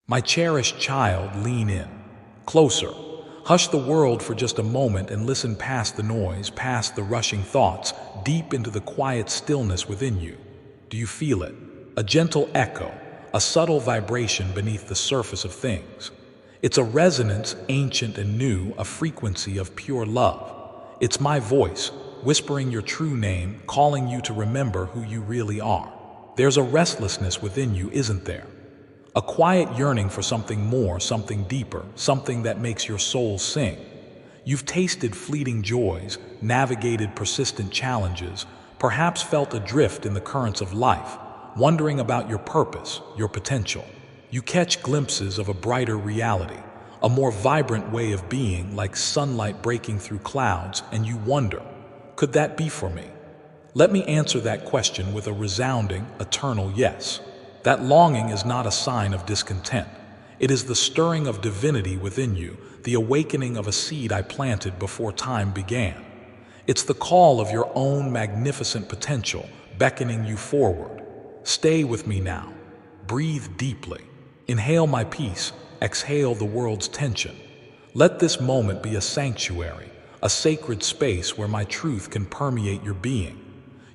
My cherished child, lean in. Closer. Hush the world for just a moment and listen past the noise, past the rushing thoughts, deep into the quiet stillness within you. Do you feel it? A gentle echo, a subtle vibration beneath the surface of things. It's a resonance, ancient and new, a frequency of pure love. It's my voice, whispering your true name, calling you to remember who you really are. There's a restlessness within you, isn't there? A quiet yearning for something more, something deeper, something that makes your soul sing. You've tasted fleeting joys, navigated persistent challenges, perhaps felt adrift in the currents of life, wondering about your purpose, your potential. You catch glimpses of a brighter reality, a more vibrant way of being, like sunlight breaking through clouds, and you wonder, could that be for me? Let me answer that question with a resounding, eternal yes. That longing is not a sign of discontent. It is the stirring of divinity within you, the awakening of a seed I planted before time began. It's the call of your own magnificent potential, beckoning you forward. Stay with me now. Breathe deeply. Inhale my peace, exhale the world's tension. Let this moment be a sanctuary, a sacred space where my truth can permeate your being.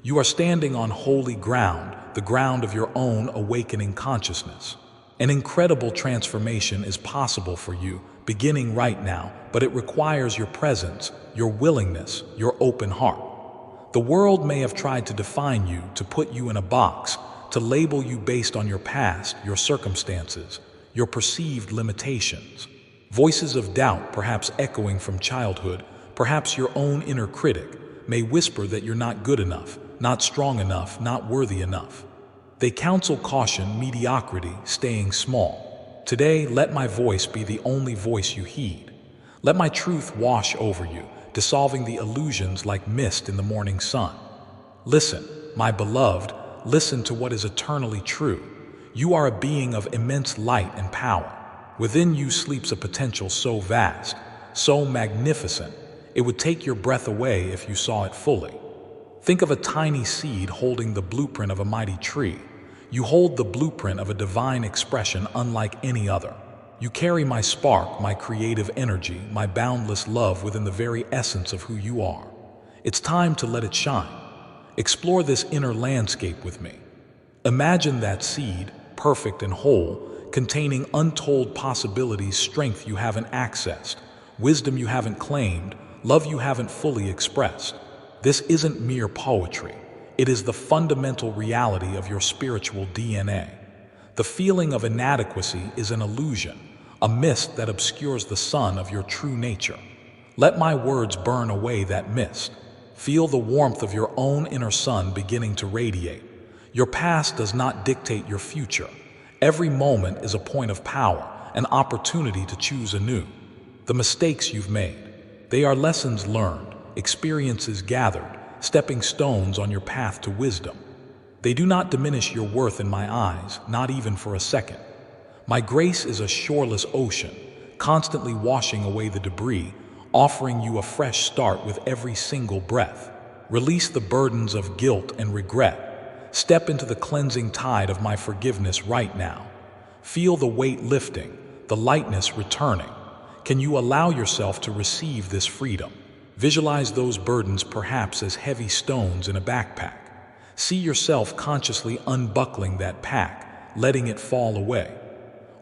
You are standing on holy ground, the ground of your own awakening consciousness. An incredible transformation is possible for you, beginning right now, but it requires your presence, your willingness, your open heart. The world may have tried to define you, to put you in a box, to label you based on your past, your circumstances, your perceived limitations. Voices of doubt, perhaps echoing from childhood, perhaps your own inner critic, may whisper that you're not good enough, not strong enough, not worthy enough. They counsel caution, mediocrity, staying small. Today, let my voice be the only voice you heed. Let my truth wash over you, dissolving the illusions like mist in the morning sun. Listen, my beloved, listen to what is eternally true. You are a being of immense light and power. Within you sleeps a potential so vast, so magnificent, it would take your breath away if you saw it fully. Think of a tiny seed holding the blueprint of a mighty tree. You hold the blueprint of a divine expression unlike any other. You carry my spark, my creative energy, my boundless love within the very essence of who you are. It's time to let it shine. Explore this inner landscape with me. Imagine that seed, perfect and whole, containing untold possibilities, strength you haven't accessed, wisdom you haven't claimed, love you haven't fully expressed. This isn't mere poetry. It is the fundamental reality of your spiritual DNA. The feeling of inadequacy is an illusion, a mist that obscures the sun of your true nature. Let my words burn away that mist. Feel the warmth of your own inner sun beginning to radiate. Your past does not dictate your future. Every moment is a point of power, an opportunity to choose anew. The mistakes you've made, they are lessons learned, experiences gathered, stepping stones on your path to wisdom. They do not diminish your worth in my eyes, not even for a second. My grace is a shoreless ocean, constantly washing away the debris, offering you a fresh start with every single breath. Release the burdens of guilt and regret. Step into the cleansing tide of my forgiveness right now. Feel the weight lifting, the lightness returning. Can you allow yourself to receive this freedom? Visualize those burdens perhaps as heavy stones in a backpack. See yourself consciously unbuckling that pack, letting it fall away.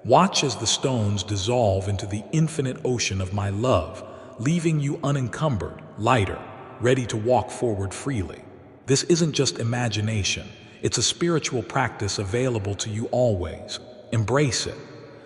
Watch as the stones dissolve into the infinite ocean of my love, leaving you unencumbered, lighter, ready to walk forward freely. This isn't just imagination. It's a spiritual practice available to you always. Embrace it.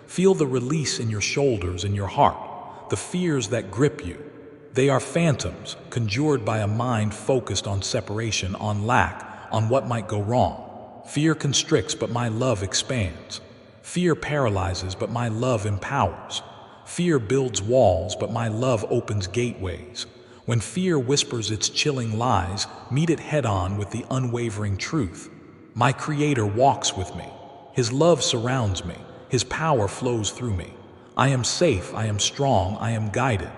Feel the release in your shoulders and your heart, the fears that grip you. They are phantoms, conjured by a mind focused on separation, on lack, on what might go wrong. Fear constricts, but my love expands. Fear paralyzes, but my love empowers. Fear builds walls, but my love opens gateways. When fear whispers its chilling lies, meet it head-on with the unwavering truth. My Creator walks with me. His love surrounds me. His power flows through me. I am safe, I am strong, I am guided.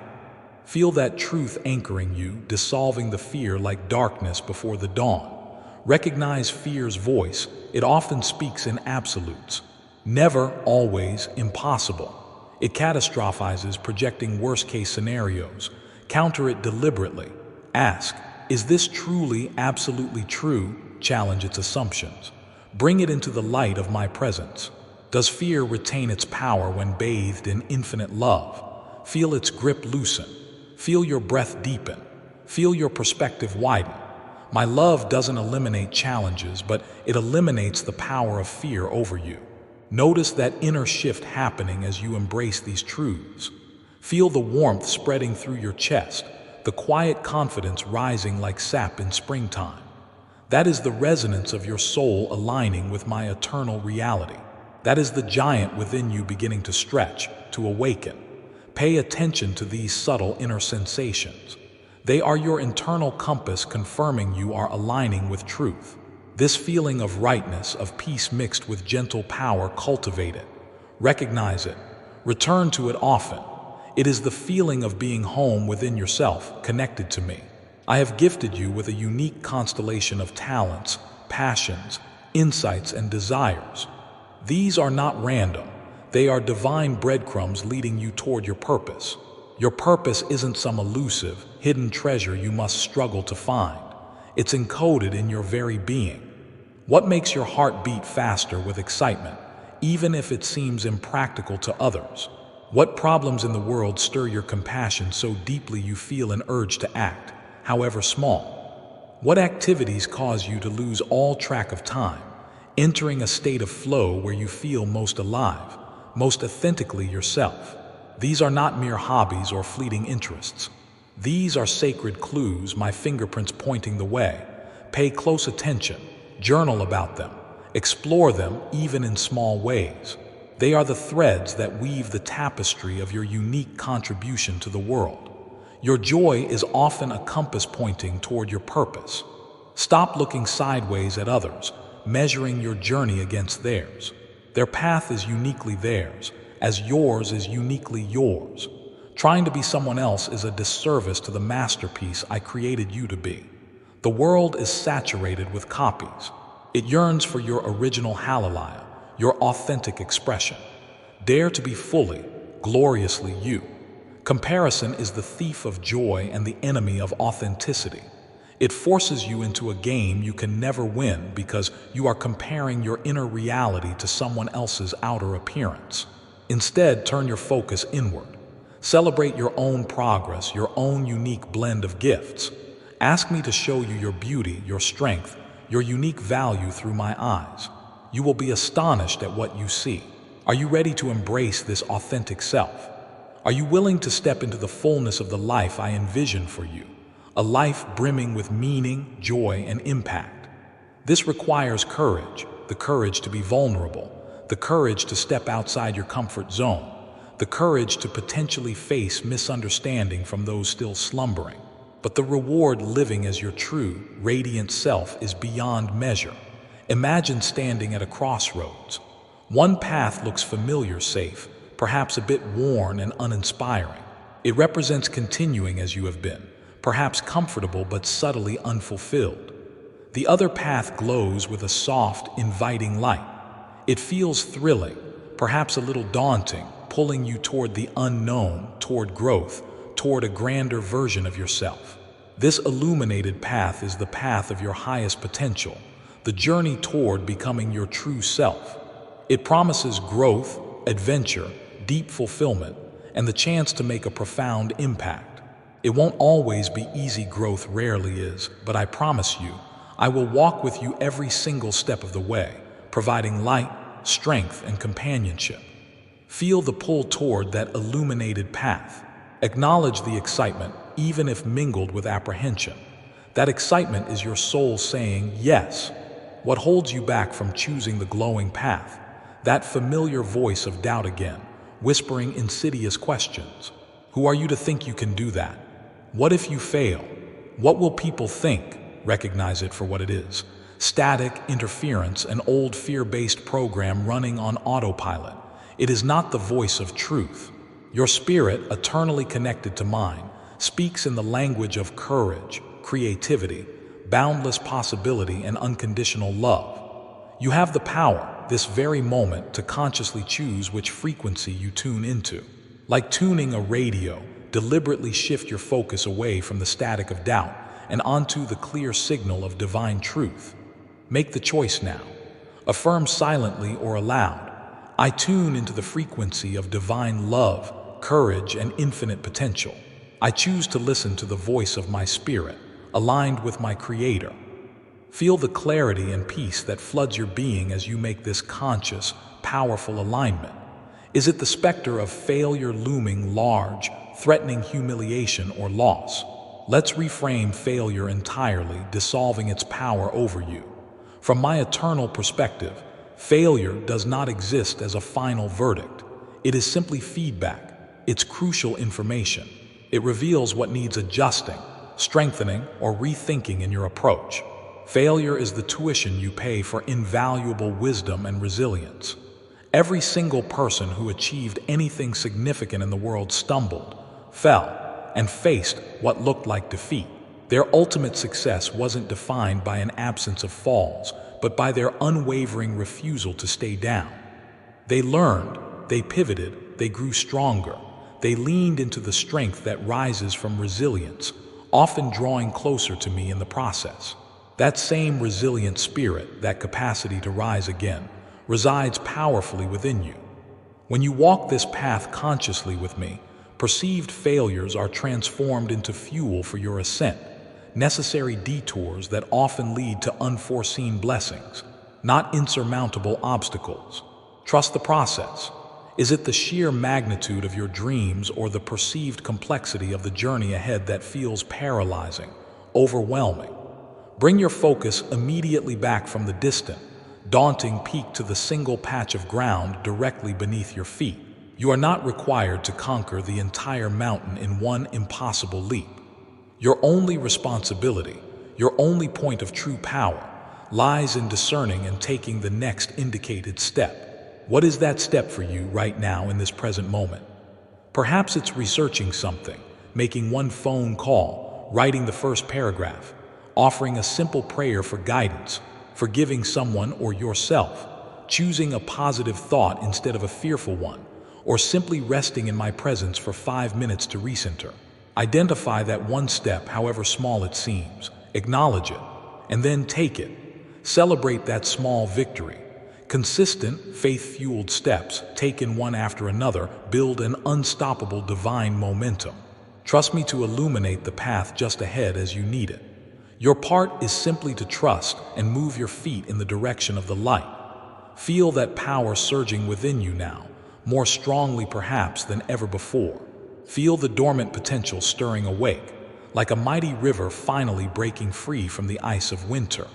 Feel that truth anchoring you, dissolving the fear like darkness before the dawn. Recognize fear's voice. It often speaks in absolutes. Never, always, impossible. It catastrophizes, projecting worst-case scenarios. Counter it deliberately. Ask, is this truly, absolutely true? Challenge its assumptions. Bring it into the light of my presence. Does fear retain its power when bathed in infinite love? Feel its grip loosen. Feel your breath deepen. Feel your perspective widen. My love doesn't eliminate challenges, but it eliminates the power of fear over you. Notice that inner shift happening as you embrace these truths. Feel the warmth spreading through your chest, the quiet confidence rising like sap in springtime. That is the resonance of your soul aligning with my eternal reality. That is the giant within you beginning to stretch, to awaken. Pay attention to these subtle inner sensations. They are your internal compass confirming you are aligning with truth. This feeling of rightness, of peace mixed with gentle power, cultivate it. Recognize it. Return to it often. It is the feeling of being home within yourself, connected to me. I have gifted you with a unique constellation of talents, passions, insights, and desires. These are not random. They are divine breadcrumbs leading you toward your purpose. Your purpose isn't some elusive, hidden treasure you must struggle to find. It's encoded in your very being. What makes your heart beat faster with excitement, even if it seems impractical to others? What problems in the world stir your compassion so deeply you feel an urge to act, however small? What activities cause you to lose all track of time, entering a state of flow where you feel most alive, most authentically yourself? These are not mere hobbies or fleeting interests. These are sacred clues, my fingerprints pointing the way. Pay close attention. Journal about them. Explore them even in small ways. They are the threads that weave the tapestry of your unique contribution to the world. Your joy is often a compass pointing toward your purpose. Stop looking sideways at others, measuring your journey against theirs. Their path is uniquely theirs, as yours is uniquely yours. Trying to be someone else is a disservice to the masterpiece I created you to be. The world is saturated with copies. It yearns for your original hallelujah, your authentic expression. Dare to be fully, gloriously you. Comparison is the thief of joy and the enemy of authenticity. It forces you into a game you can never win because you are comparing your inner reality to someone else's outer appearance. Instead, turn your focus inward. Celebrate your own progress, your own unique blend of gifts. Ask me to show you your beauty, your strength, your unique value through my eyes. You will be astonished at what you see. Are you ready to embrace this authentic self? Are you willing to step into the fullness of the life I envision for you? A life brimming with meaning, joy, and impact. This requires courage, the courage to be vulnerable, the courage to step outside your comfort zone, the courage to potentially face misunderstanding from those still slumbering. But the reward living as your true, radiant self is beyond measure. Imagine standing at a crossroads. One path looks familiar, safe, perhaps a bit worn and uninspiring. It represents continuing as you have been, perhaps comfortable but subtly unfulfilled. The other path glows with a soft, inviting light. It feels thrilling, perhaps a little daunting, pulling you toward the unknown, toward growth, toward a grander version of yourself. This illuminated path is the path of your highest potential, the journey toward becoming your true self. It promises growth, adventure, deep fulfillment, and the chance to make a profound impact. It won't always be easy, growth rarely is, but I promise you, I will walk with you every single step of the way, providing light, strength, and companionship. Feel the pull toward that illuminated path. Acknowledge the excitement, even if mingled with apprehension. That excitement is your soul saying yes. What holds you back from choosing the glowing path? That familiar voice of doubt again, whispering insidious questions. Who are you to think you can do that? What if you fail? What will people think? Recognize it for what it is. Static interference, an old fear-based program running on autopilot. It is not the voice of truth. Your spirit, eternally connected to mine, speaks in the language of courage, creativity, boundless possibility, and unconditional love. You have the power, this very moment, to consciously choose which frequency you tune into. Like tuning a radio, deliberately shift your focus away from the static of doubt and onto the clear signal of divine truth. Make the choice now. Affirm silently or aloud. I tune into the frequency of divine love, courage, and infinite potential. I choose to listen to the voice of my spirit, aligned with my Creator. Feel the clarity and peace that floods your being as you make this conscious, powerful alignment. Is it the specter of failure looming large, threatening humiliation or loss? Let's reframe failure entirely, dissolving its power over you. From my eternal perspective, failure does not exist as a final verdict. It is simply feedback. It's crucial information. It reveals what needs adjusting, strengthening, or rethinking in your approach. Failure is the tuition you pay for invaluable wisdom and resilience. Every single person who achieved anything significant in the world stumbled, fell, and faced what looked like defeat. Their ultimate success wasn't defined by an absence of falls, but by their unwavering refusal to stay down. They learned, they pivoted, they grew stronger. They leaned into the strength that rises from resilience, often drawing closer to me in the process. That same resilient spirit, that capacity to rise again, resides powerfully within you. When you walk this path consciously with me, perceived failures are transformed into fuel for your ascent, necessary detours that often lead to unforeseen blessings, not insurmountable obstacles. Trust the process. Is it the sheer magnitude of your dreams or the perceived complexity of the journey ahead that feels paralyzing, overwhelming? Bring your focus immediately back from the distant, daunting peak to the single patch of ground directly beneath your feet. You are not required to conquer the entire mountain in one impossible leap. Your only responsibility, your only point of true power, lies in discerning and taking the next indicated step. What is that step for you right now in this present moment? Perhaps it's researching something, making one phone call, writing the first paragraph, offering a simple prayer for guidance, forgiving someone or yourself, choosing a positive thought instead of a fearful one, or simply resting in my presence for 5 minutes to recenter. Identify that one step, however small it seems, acknowledge it, and then take it. Celebrate that small victory. Consistent, faith-fueled steps, taken one after another, build an unstoppable divine momentum. Trust me to illuminate the path just ahead as you need it. Your part is simply to trust and move your feet in the direction of the light. Feel that power surging within you now, more strongly perhaps than ever before. Feel the dormant potential stirring awake, like a mighty river finally breaking free from the ice of winter.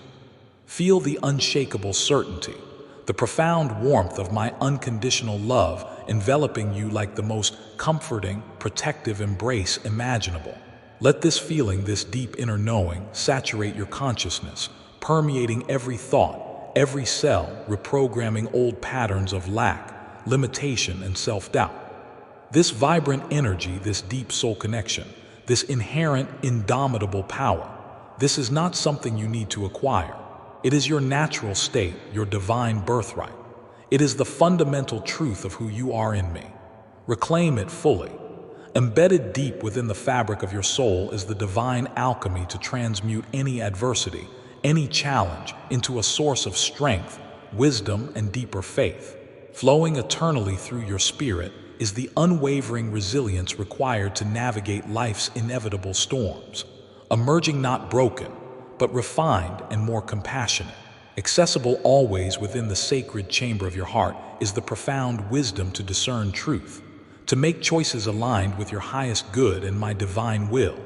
Feel the unshakable certainty, the profound warmth of my unconditional love enveloping you like the most comforting, protective embrace imaginable. Let this feeling, this deep inner knowing, saturate your consciousness, permeating every thought, every cell, reprogramming old patterns of lack, limitation, and self-doubt. This vibrant energy, this deep soul connection, this inherent, indomitable power, this is not something you need to acquire. It is your natural state, your divine birthright. It is the fundamental truth of who you are in me. Reclaim it fully. Embedded deep within the fabric of your soul is the divine alchemy to transmute any adversity, any challenge, into a source of strength, wisdom, and deeper faith. Flowing eternally through your spirit is the unwavering resilience required to navigate life's inevitable storms, emerging not broken, but refined and more compassionate. Accessible always within the sacred chamber of your heart is the profound wisdom to discern truth, to make choices aligned with your highest good and my divine will.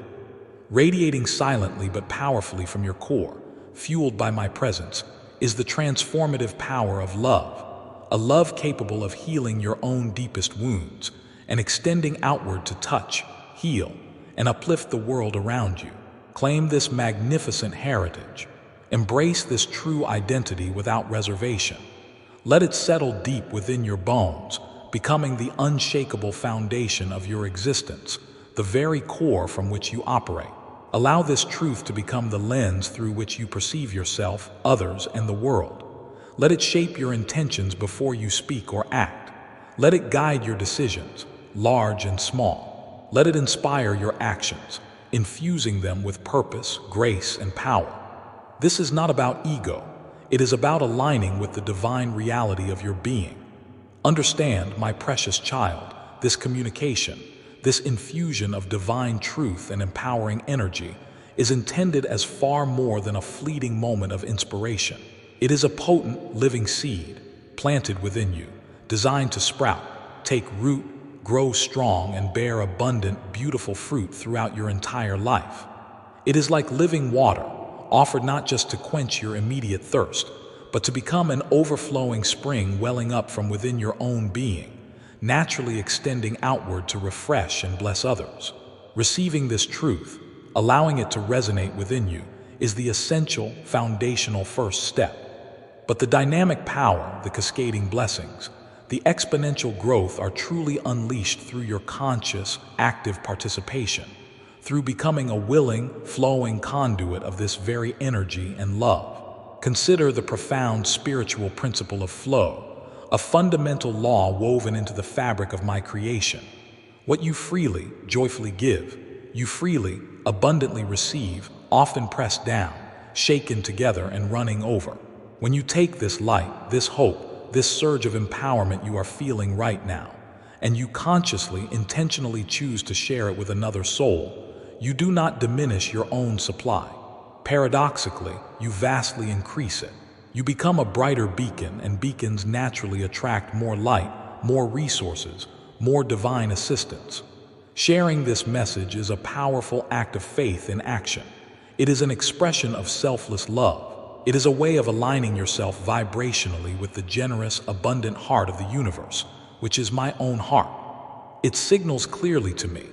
Radiating silently but powerfully from your core, fueled by my presence, is the transformative power of love, a love capable of healing your own deepest wounds and extending outward to touch, heal, and uplift the world around you. Claim this magnificent heritage. Embrace this true identity without reservation. Let it settle deep within your bones, becoming the unshakable foundation of your existence, the very core from which you operate. Allow this truth to become the lens through which you perceive yourself, others, and the world. Let it shape your intentions before you speak or act. Let it guide your decisions, large and small. Let it inspire your actions, infusing them with purpose, grace, and power. This is not about ego. It is about aligning with the divine reality of your being. Understand, my precious child, this communication, this infusion of divine truth and empowering energy is intended as far more than a fleeting moment of inspiration. It is a potent, living seed planted within you, designed to sprout, take root, grow strong, and bear abundant, beautiful fruit throughout your entire life. It is like living water, offered not just to quench your immediate thirst, but to become an overflowing spring welling up from within your own being, naturally extending outward to refresh and bless others. Receiving this truth, allowing it to resonate within you, is the essential, foundational first step. But the dynamic power, the cascading blessings, the exponential growth are truly unleashed through your conscious, active participation, through becoming a willing, flowing conduit of this very energy and love. Consider the profound spiritual principle of flow, a fundamental law woven into the fabric of my creation. What you freely, joyfully give, you freely, abundantly receive, often pressed down, shaken together, and running over. When you take this light, this hope, this surge of empowerment you are feeling right now, and you consciously, intentionally choose to share it with another soul, you do not diminish your own supply. Paradoxically, you vastly increase it. You become a brighter beacon, and beacons naturally attract more light, more resources, more divine assistance. Sharing this message is a powerful act of faith in action. It is an expression of selfless love. It is a way of aligning yourself vibrationally with the generous, abundant heart of the universe, which is my own heart. It signals clearly to me,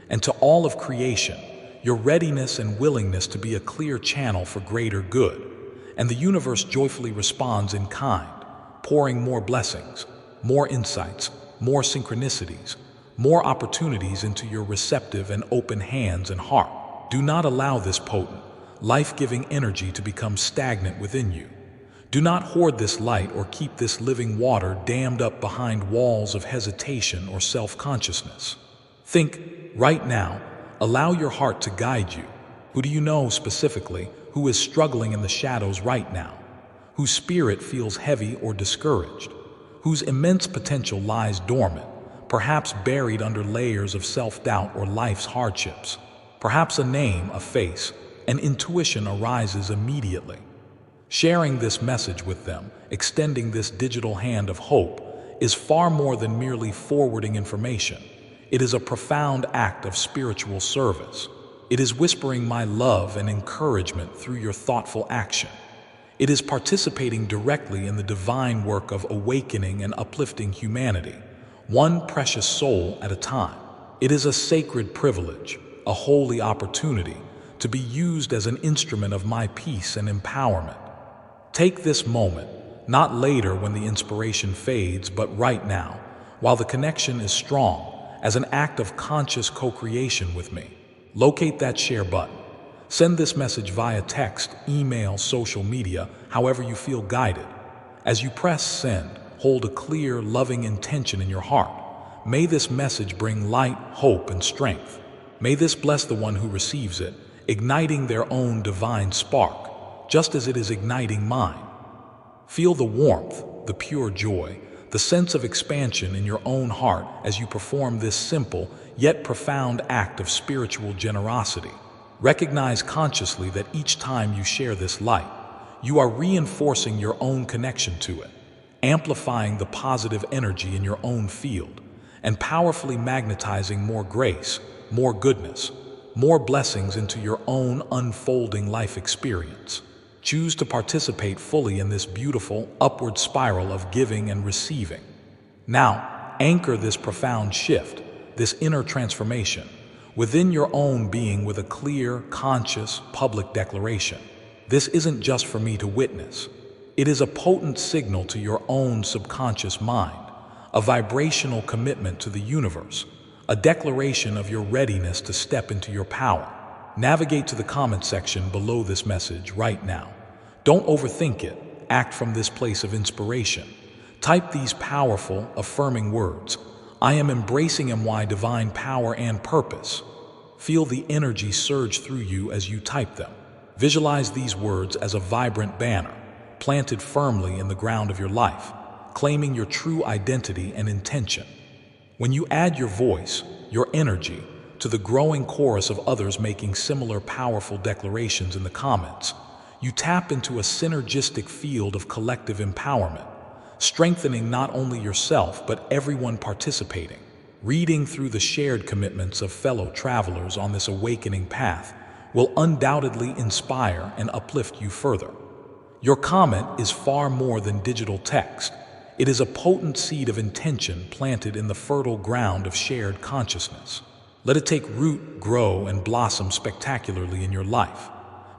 and to all of creation, your readiness and willingness to be a clear channel for greater good, and the universe joyfully responds in kind, pouring more blessings, more insights, more synchronicities, more opportunities into your receptive and open hands and heart. Do not allow this potent, life-giving energy to become stagnant within you. Do not hoard this light or keep this living water dammed up behind walls of hesitation or self-consciousness. Think, right now, allow your heart to guide you. Who do you know specifically who is struggling in the shadows right now? Whose spirit feels heavy or discouraged? Whose immense potential lies dormant, perhaps buried under layers of self-doubt or life's hardships? Perhaps a name, a face, an intuition arises immediately. Sharing this message with them, extending this digital hand of hope, is far more than merely forwarding information. It is a profound act of spiritual service. It is whispering my love and encouragement through your thoughtful action. It is participating directly in the divine work of awakening and uplifting humanity, one precious soul at a time. It is a sacred privilege, a holy opportunity to be used as an instrument of my peace and empowerment. Take this moment, not later when the inspiration fades, but right now, while the connection is strong, as an act of conscious co-creation with me. Locate that share button. Send this message via text, email, social media, however you feel guided. As you press send, hold a clear, loving intention in your heart. May this message bring light, hope, and strength. May this bless the one who receives it, igniting their own divine spark, just as it is igniting mine. Feel the warmth, the pure joy, the sense of expansion in your own heart as you perform this simple yet profound act of spiritual generosity. Recognize consciously that each time you share this light, you are reinforcing your own connection to it, amplifying the positive energy in your own field, and powerfully magnetizing more grace, more goodness, more blessings into your own unfolding life experience. Choose to participate fully in this beautiful, upward spiral of giving and receiving. Now, anchor this profound shift, this inner transformation, within your own being with a clear, conscious, public declaration. This isn't just for me to witness. It is a potent signal to your own subconscious mind, a vibrational commitment to the universe, a declaration of your readiness to step into your power. Navigate to the comment section below this message right now. Don't overthink it. act from this place of inspiration. Type these powerful, affirming words. I am embracing my divine power and purpose. Feel the energy surge through you as you type them. Visualize these words as a vibrant banner, planted firmly in the ground of your life, claiming your true identity and intention. When you add your voice, your energy, to the growing chorus of others making similar powerful declarations in the comments, you tap into a synergistic field of collective empowerment, strengthening not only yourself but everyone participating. Reading through the shared commitments of fellow travelers on this awakening path will undoubtedly inspire and uplift you further. Your comment is far more than digital text. It is a potent seed of intention planted in the fertile ground of shared consciousness. Let it take root, grow, and blossom spectacularly in your life.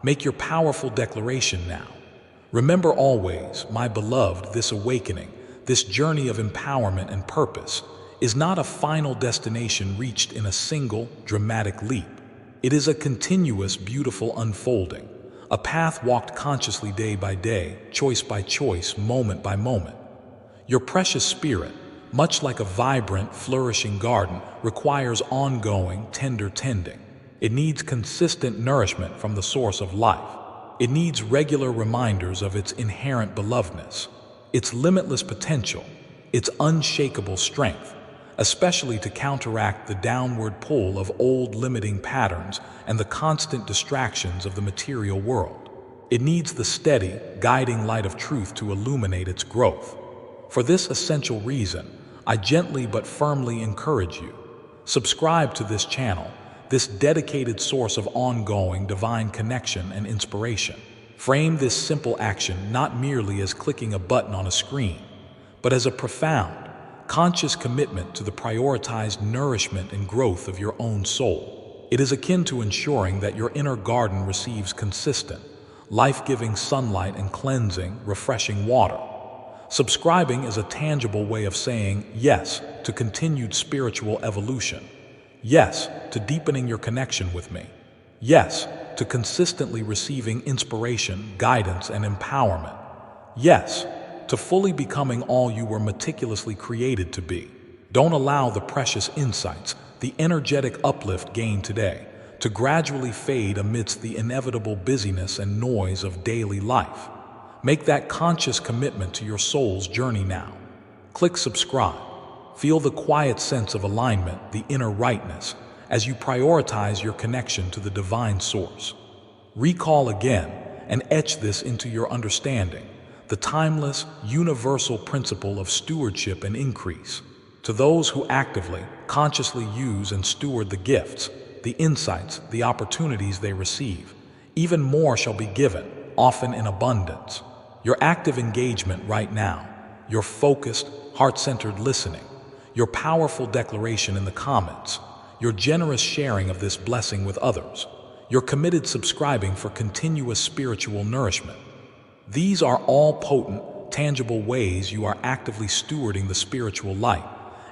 Make your powerful declaration now. Remember always, my beloved, this awakening, this journey of empowerment and purpose, is not a final destination reached in a single, dramatic leap. It is a continuous, beautiful unfolding, a path walked consciously day by day, choice by choice, moment by moment. Your precious spirit, much like a vibrant, flourishing garden, requires ongoing, tender tending. It needs consistent nourishment from the source of life. It needs regular reminders of its inherent belovedness, its limitless potential, its unshakable strength, especially to counteract the downward pull of old limiting patterns and the constant distractions of the material world. It needs the steady, guiding light of truth to illuminate its growth. For this essential reason, I gently but firmly encourage you. Subscribe to this channel, this dedicated source of ongoing divine connection and inspiration. Frame this simple action not merely as clicking a button on a screen, but as a profound, conscious commitment to the prioritized nourishment and growth of your own soul. It is akin to ensuring that your inner garden receives consistent, life-giving sunlight and cleansing, refreshing water. Subscribing is a tangible way of saying yes to continued spiritual evolution. Yes to deepening your connection with me. Yes to consistently receiving inspiration, guidance, and empowerment. Yes to fully becoming all you were meticulously created to be. Don't allow the precious insights, the energetic uplift gained today, to gradually fade amidst the inevitable busyness and noise of daily life. Make that conscious commitment to your soul's journey now. Click subscribe. Feel the quiet sense of alignment, the inner rightness, as you prioritize your connection to the divine source. Recall again and etch this into your understanding, the timeless, universal principle of stewardship and increase. To those who actively, consciously use and steward the gifts, the insights, the opportunities they receive, even more shall be given, often in abundance. Your active engagement right now, your focused, heart-centered listening, your powerful declaration in the comments, your generous sharing of this blessing with others, your committed subscribing for continuous spiritual nourishment. These are all potent, tangible ways you are actively stewarding the spiritual light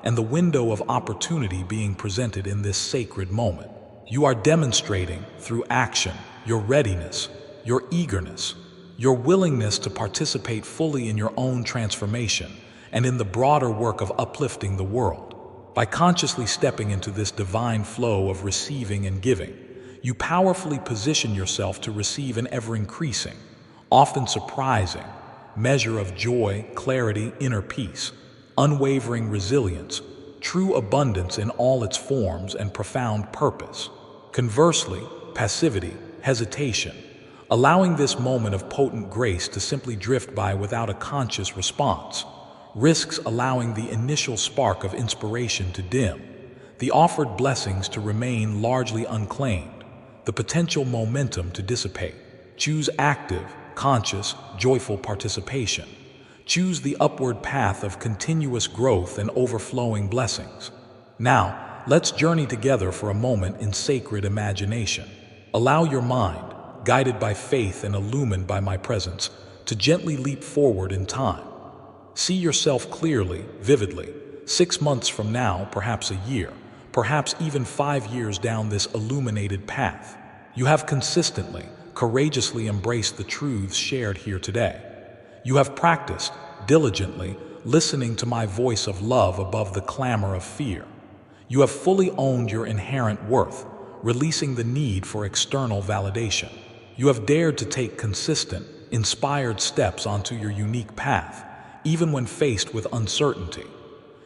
and the window of opportunity being presented in this sacred moment. You are demonstrating, through action, your readiness, your eagerness, your willingness to participate fully in your own transformation and in the broader work of uplifting the world. By consciously stepping into this divine flow of receiving and giving, you powerfully position yourself to receive an ever-increasing, often surprising, measure of joy, clarity, inner peace, unwavering resilience, true abundance in all its forms, and profound purpose. Conversely, passivity, hesitation, allowing this moment of potent grace to simply drift by without a conscious response, risks allowing the initial spark of inspiration to dim, the offered blessings to remain largely unclaimed, the potential momentum to dissipate. Choose active, conscious, joyful participation. Choose the upward path of continuous growth and overflowing blessings. Now, let's journey together for a moment in sacred imagination. Allow your mind, guided by faith and illumined by my presence, to gently leap forward in time. See yourself clearly, vividly, 6 months from now, perhaps a year, perhaps even 5 years down this illuminated path. You have consistently, courageously embraced the truths shared here today. You have practiced, diligently, listening to my voice of love above the clamor of fear. You have fully owned your inherent worth, releasing the need for external validation. You have dared to take consistent, inspired steps onto your unique path, even when faced with uncertainty.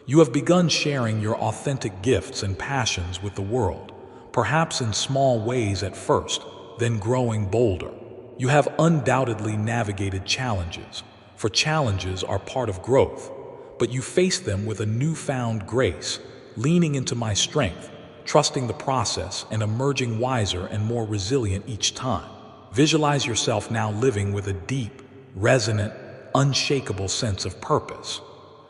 You have begun sharing your authentic gifts and passions with the world, perhaps in small ways at first, then growing bolder. You have undoubtedly navigated challenges, for challenges are part of growth, but you face them with a newfound grace, leaning into my strength, trusting the process, and emerging wiser and more resilient each time. Visualize yourself now living with a deep, resonant, unshakable sense of purpose.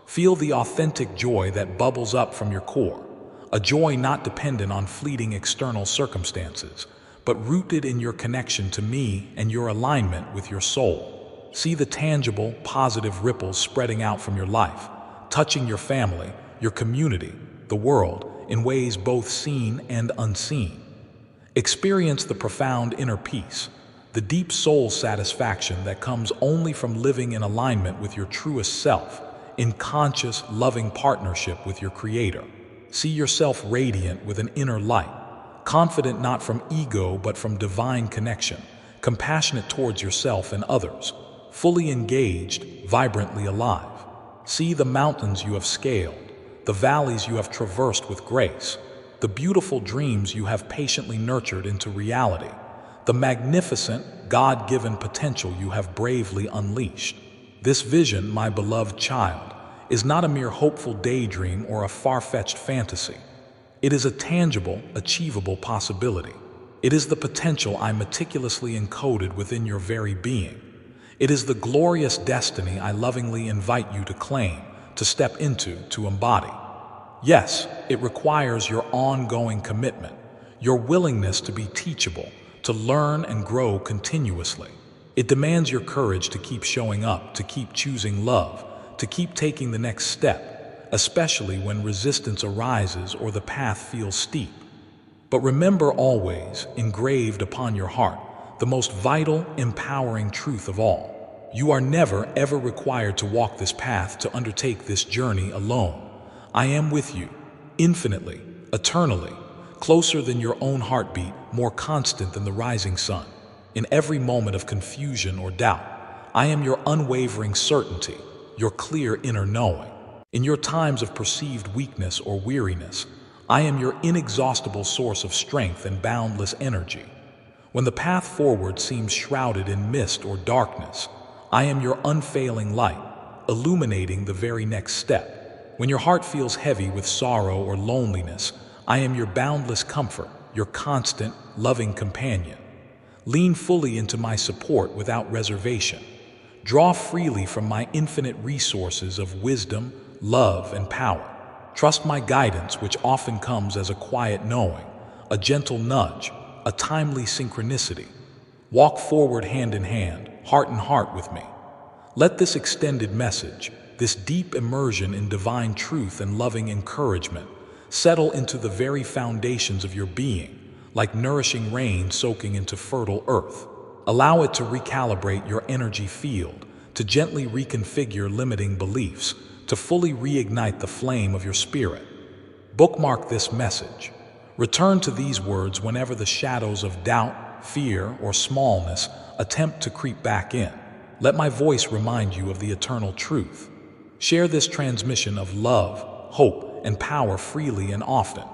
Feel the authentic joy that bubbles up from your core, a joy not dependent on fleeting external circumstances, but rooted in your connection to me and your alignment with your soul. See the tangible, positive ripples spreading out from your life, touching your family, your community, the world, in ways both seen and unseen. Experience the profound inner peace, the deep soul satisfaction that comes only from living in alignment with your truest self, in conscious, loving partnership with your Creator. See yourself radiant with an inner light, confident not from ego but from divine connection, compassionate towards yourself and others, fully engaged, vibrantly alive. See the mountains you have scaled, the valleys you have traversed with grace, the beautiful dreams you have patiently nurtured into reality, the magnificent, God-given potential you have bravely unleashed. This vision, my beloved child, is not a mere hopeful daydream or a far-fetched fantasy. It is a tangible, achievable possibility. It is the potential I meticulously encoded within your very being. It is the glorious destiny I lovingly invite you to claim, to step into, to embody. Yes, it requires your ongoing commitment, your willingness to be teachable, to learn and grow continuously. It demands your courage to keep showing up, to keep choosing love, to keep taking the next step, especially when resistance arises or the path feels steep. But remember always, engraved upon your heart, the most vital, empowering truth of all. You are never, ever required to walk this path, to undertake this journey alone. I am with you, infinitely, eternally, closer than your own heartbeat, more constant than the rising sun. In every moment of confusion or doubt, I am your unwavering certainty, your clear inner knowing. In your times of perceived weakness or weariness, I am your inexhaustible source of strength and boundless energy. When the path forward seems shrouded in mist or darkness, I am your unfailing light, illuminating the very next step. When your heart feels heavy with sorrow or loneliness, I am your boundless comfort, your constant, loving companion. Lean fully into my support without reservation. Draw freely from my infinite resources of wisdom, love, and power. Trust my guidance, which often comes as a quiet knowing, a gentle nudge, a timely synchronicity. Walk forward hand in hand, heart in heart with me. Let this extended message, this deep immersion in divine truth and loving encouragement, settle into the very foundations of your being, like nourishing rain soaking into fertile earth. Allow it to recalibrate your energy field, to gently reconfigure limiting beliefs, to fully reignite the flame of your spirit. Bookmark this message. Return to these words whenever the shadows of doubt, fear, or smallness attempt to creep back in. Let my voice remind you of the eternal truth. Share this transmission of love, hope, and power freely and often,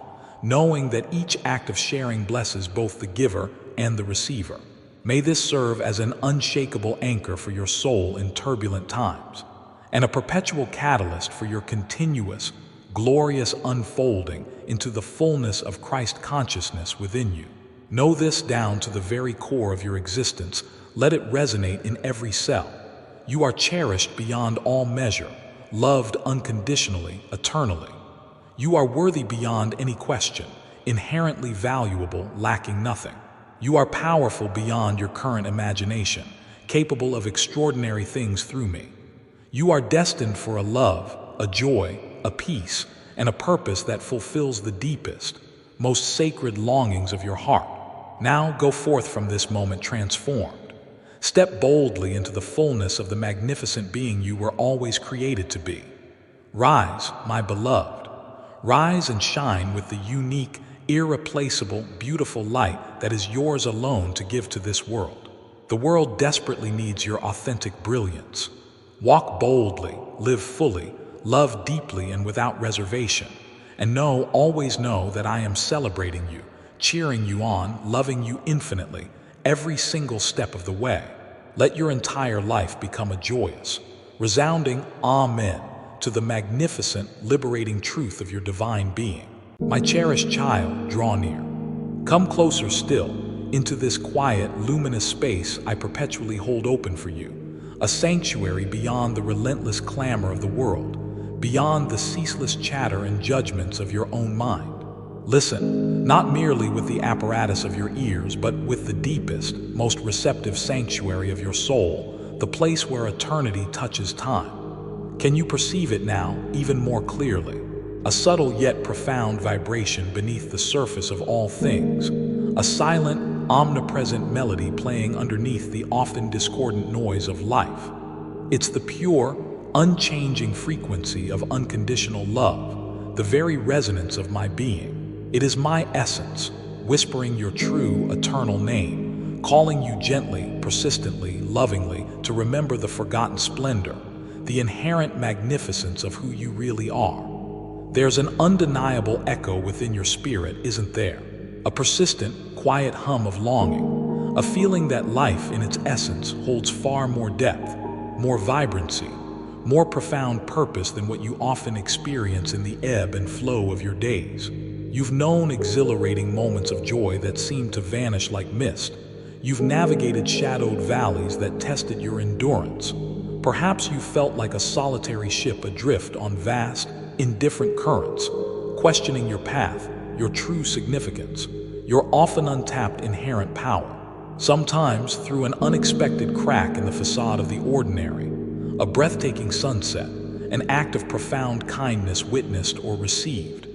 knowing that each act of sharing blesses both the giver and the receiver. May this serve as an unshakable anchor for your soul in turbulent times, and a perpetual catalyst for your continuous, glorious unfolding into the fullness of Christ consciousness within you. Know this down to the very core of your existence. Let it resonate in every cell. You are cherished beyond all measure, loved unconditionally, eternally. You are worthy beyond any question, inherently valuable, lacking nothing. You are powerful beyond your current imagination, capable of extraordinary things through me. You are destined for a love, a joy, a peace, and a purpose that fulfills the deepest, most sacred longings of your heart. Now go forth from this moment transformed. Step boldly into the fullness of the magnificent being you were always created to be. Rise, my beloved. Rise and shine with the unique, irreplaceable, beautiful light that is yours alone to give to this world. The world desperately needs your authentic brilliance. Walk boldly, live fully, love deeply and without reservation. And always know that I am celebrating you, cheering you on, loving you infinitely, every single step of the way. Let your entire life become a joyous, resounding Amen to the magnificent, liberating truth of your divine being. My cherished child, draw near. Come closer still, into this quiet, luminous space I perpetually hold open for you, a sanctuary beyond the relentless clamor of the world, beyond the ceaseless chatter and judgments of your own mind. Listen, not merely with the apparatus of your ears, but with the deepest, most receptive sanctuary of your soul, the place where eternity touches time. Can you perceive it now, even more clearly? A subtle yet profound vibration beneath the surface of all things, a silent, omnipresent melody playing underneath the often discordant noise of life. It's the pure, unchanging frequency of unconditional love, the very resonance of my being. It is my essence, whispering your true, eternal name, calling you gently, persistently, lovingly to remember the forgotten splendor, the inherent magnificence of who you really are. There's an undeniable echo within your spirit, isn't there? A persistent, quiet hum of longing, a feeling that life in its essence holds far more depth, more vibrancy, more profound purpose than what you often experience in the ebb and flow of your days. You've known exhilarating moments of joy that seemed to vanish like mist. You've navigated shadowed valleys that tested your endurance. Perhaps you felt like a solitary ship adrift on vast, indifferent currents, questioning your path, your true significance, your often untapped inherent power. Sometimes through an unexpected crack in the facade of the ordinary, a breathtaking sunset, an act of profound kindness witnessed or received,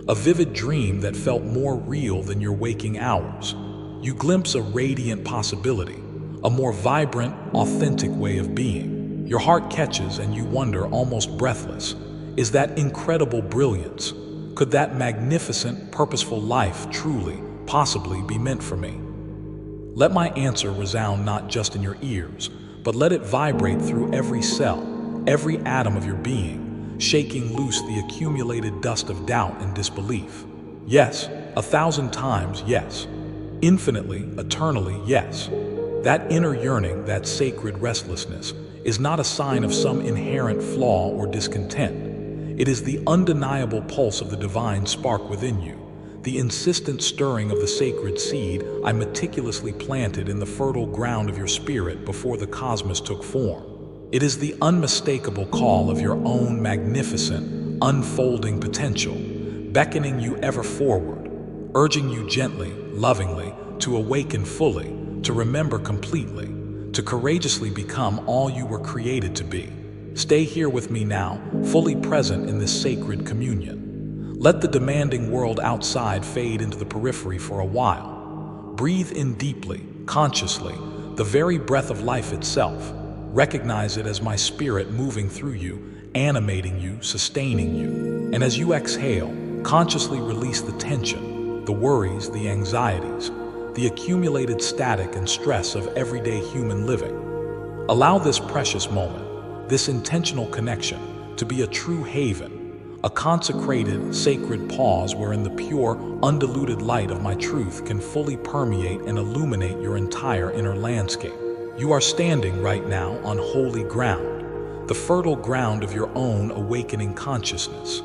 a vivid dream that felt more real than your waking hours. You glimpse a radiant possibility, a more vibrant, authentic way of being. Your heart catches and you wonder, almost breathless, is that incredible brilliance? Could that magnificent, purposeful life truly, possibly be meant for me? Let my answer resound not just in your ears, but let it vibrate through every cell, every atom of your being, shaking loose the accumulated dust of doubt and disbelief. Yes, 1,000 times yes. Infinitely, eternally yes. That inner yearning, that sacred restlessness, is not a sign of some inherent flaw or discontent. It is the undeniable pulse of the divine spark within you, the insistent stirring of the sacred seed I meticulously planted in the fertile ground of your spirit before the cosmos took form. It is the unmistakable call of your own magnificent, unfolding potential, beckoning you ever forward, urging you gently, lovingly, to awaken fully, to remember completely, to courageously become all you were created to be. Stay here with me now, fully present in this sacred communion. Let the demanding world outside fade into the periphery for a while. Breathe in deeply, consciously, the very breath of life itself. Recognize it as my spirit moving through you, animating you, sustaining you. And as you exhale, consciously release the tension, the worries, the anxieties, the accumulated static and stress of everyday human living. Allow this precious moment, this intentional connection, to be a true haven, a consecrated, sacred pause wherein the pure, undiluted light of my truth can fully permeate and illuminate your entire inner landscape. You are standing right now on holy ground, the fertile ground of your own awakening consciousness.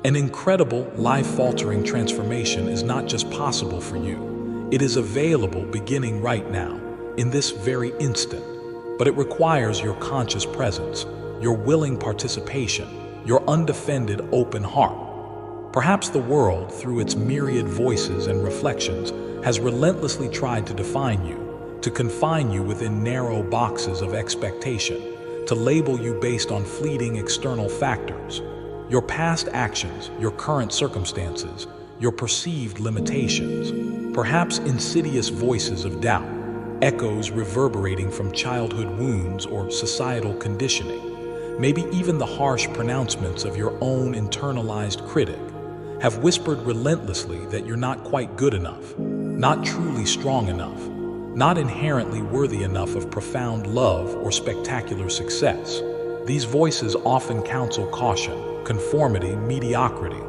An incredible, life-altering transformation is not just possible for you, it is available beginning right now, in this very instant. But it requires your conscious presence, your willing participation, your undefended open heart. Perhaps the world, through its myriad voices and reflections, has relentlessly tried to define you, to confine you within narrow boxes of expectation, to label you based on fleeting external factors. Your past actions, your current circumstances, your perceived limitations, perhaps insidious voices of doubt. echoes reverberating from childhood wounds or societal conditioning. Maybe even the harsh pronouncements of your own internalized critic have whispered relentlessly that you're not quite good enough, not truly strong enough, not inherently worthy enough of profound love or spectacular success. These voices often counsel caution, conformity, mediocrity,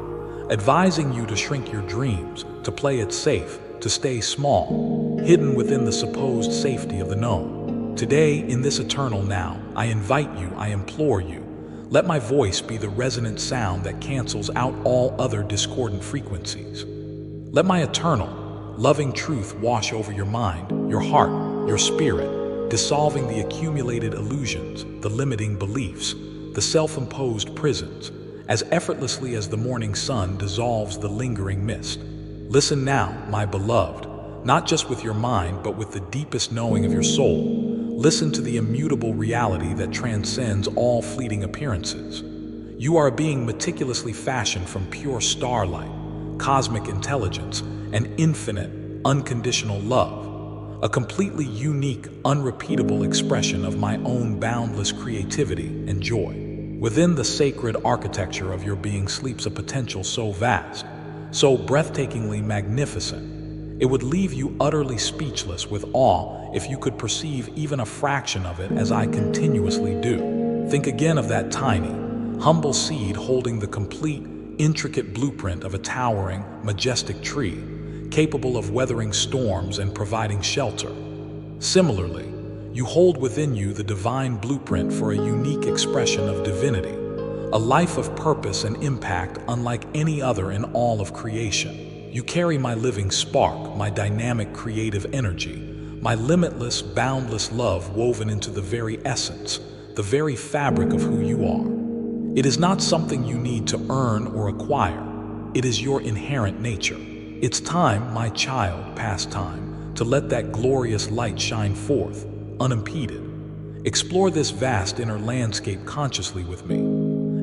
advising you to shrink your dreams, to play it safe, to stay small, hidden within the supposed safety of the known. Today, in this eternal now, I invite you, I implore you, let my voice be the resonant sound that cancels out all other discordant frequencies. Let my eternal, loving truth wash over your mind, your heart, your spirit, dissolving the accumulated illusions, the limiting beliefs, the self-imposed prisons, as effortlessly as the morning sun dissolves the lingering mist. Listen now, my beloved, not just with your mind, but with the deepest knowing of your soul. Listen to the immutable reality that transcends all fleeting appearances. You are a being meticulously fashioned from pure starlight, cosmic intelligence, and infinite, unconditional love, a completely unique, unrepeatable expression of my own boundless creativity and joy. Within the sacred architecture of your being sleeps a potential so vast, so breathtakingly magnificent, it would leave you utterly speechless with awe if you could perceive even a fraction of it as I continuously do. Think again of that tiny, humble seed holding the complete, intricate blueprint of a towering, majestic tree, capable of weathering storms and providing shelter. Similarly, you hold within you the divine blueprint for a unique expression of divinity, a life of purpose and impact unlike any other in all of creation. You carry my living spark, my dynamic creative energy, my limitless, boundless love woven into the very essence, the very fabric of who you are. It is not something you need to earn or acquire. It is your inherent nature. It's time, my child, past time, to let that glorious light shine forth, unimpeded. Explore this vast inner landscape consciously with me.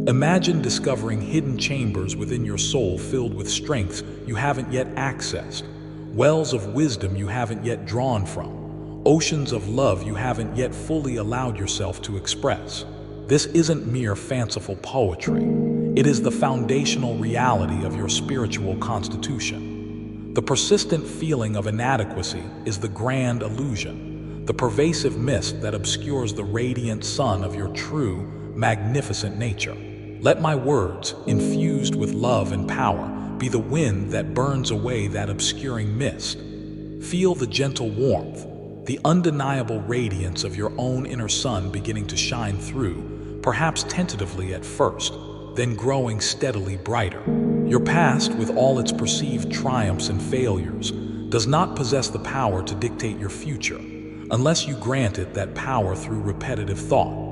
Imagine discovering hidden chambers within your soul filled with strengths you haven't yet accessed, wells of wisdom you haven't yet drawn from, oceans of love you haven't yet fully allowed yourself to express. This isn't mere fanciful poetry. It is the foundational reality of your spiritual constitution. The persistent feeling of inadequacy is the grand illusion, the pervasive mist that obscures the radiant sun of your true, magnificent nature. Let my words, infused with love and power, be the wind that burns away that obscuring mist. Feel the gentle warmth, the undeniable radiance of your own inner sun beginning to shine through, perhaps tentatively at first, then growing steadily brighter. Your past, with all its perceived triumphs and failures, does not possess the power to dictate your future, unless you grant it that power through repetitive thought.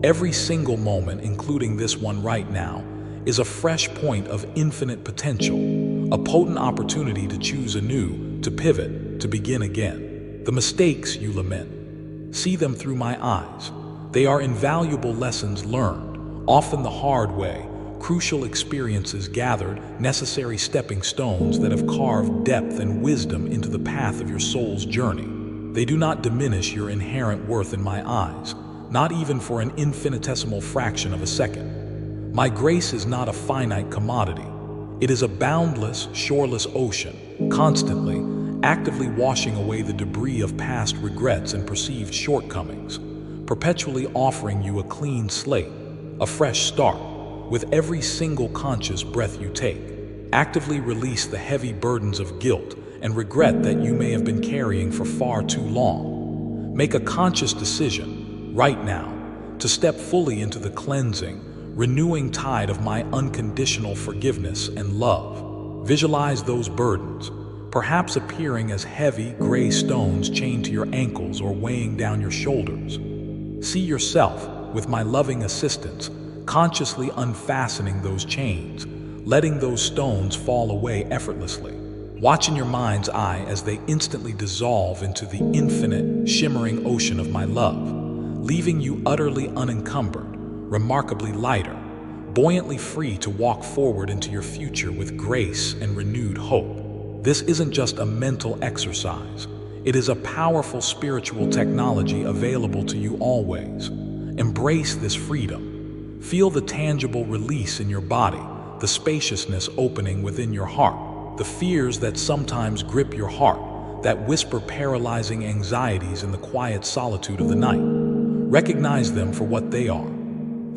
Every single moment, including this one right now, is a fresh point of infinite potential, a potent opportunity to choose anew, to pivot, to begin again. The mistakes you lament, see them through my eyes. They are invaluable lessons learned, often the hard way, crucial experiences gathered, necessary stepping stones that have carved depth and wisdom into the path of your soul's journey. They do not diminish your inherent worth in my eyes, not even for an infinitesimal fraction of a second. My grace is not a finite commodity. It is a boundless, shoreless ocean, constantly, actively washing away the debris of past regrets and perceived shortcomings, perpetually offering you a clean slate, a fresh start. With every single conscious breath you take, actively release the heavy burdens of guilt and regret that you may have been carrying for far too long. Make a conscious decision, right now, to step fully into the cleansing, renewing tide of my unconditional forgiveness and love. Visualize those burdens, perhaps appearing as heavy, gray stones chained to your ankles or weighing down your shoulders. See yourself, with my loving assistance, consciously unfastening those chains, letting those stones fall away effortlessly. Watch in your mind's eye as they instantly dissolve into the infinite, shimmering ocean of my love, leaving you utterly unencumbered, remarkably lighter, buoyantly free to walk forward into your future with grace and renewed hope. This isn't just a mental exercise. It is a powerful spiritual technology available to you always. Embrace this freedom. Feel the tangible release in your body, the spaciousness opening within your heart, the fears that sometimes grip your heart, that whisper paralyzing anxieties in the quiet solitude of the night. Recognize them for what they are: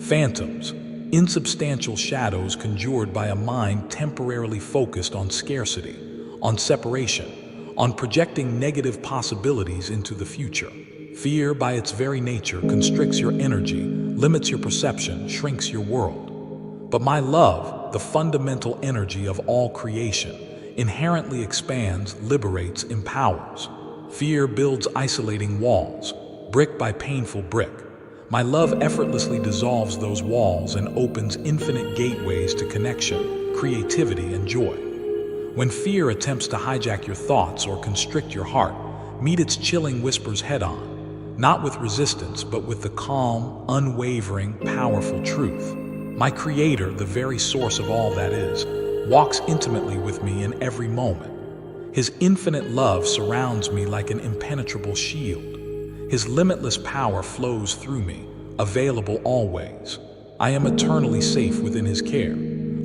phantoms, insubstantial shadows conjured by a mind temporarily focused on scarcity, on separation, on projecting negative possibilities into the future. Fear, by its very nature, constricts your energy, limits your perception, shrinks your world. But my love, the fundamental energy of all creation, inherently expands, liberates, empowers. Fear builds isolating walls, brick by painful brick. My love effortlessly dissolves those walls and opens infinite gateways to connection, creativity, and joy. When fear attempts to hijack your thoughts or constrict your heart, meet its chilling whispers head-on, not with resistance, but with the calm, unwavering, powerful truth. My Creator, the very source of all that is, walks intimately with me in every moment. His infinite love surrounds me like an impenetrable shield. His limitless power flows through me, available always. I am eternally safe within His care.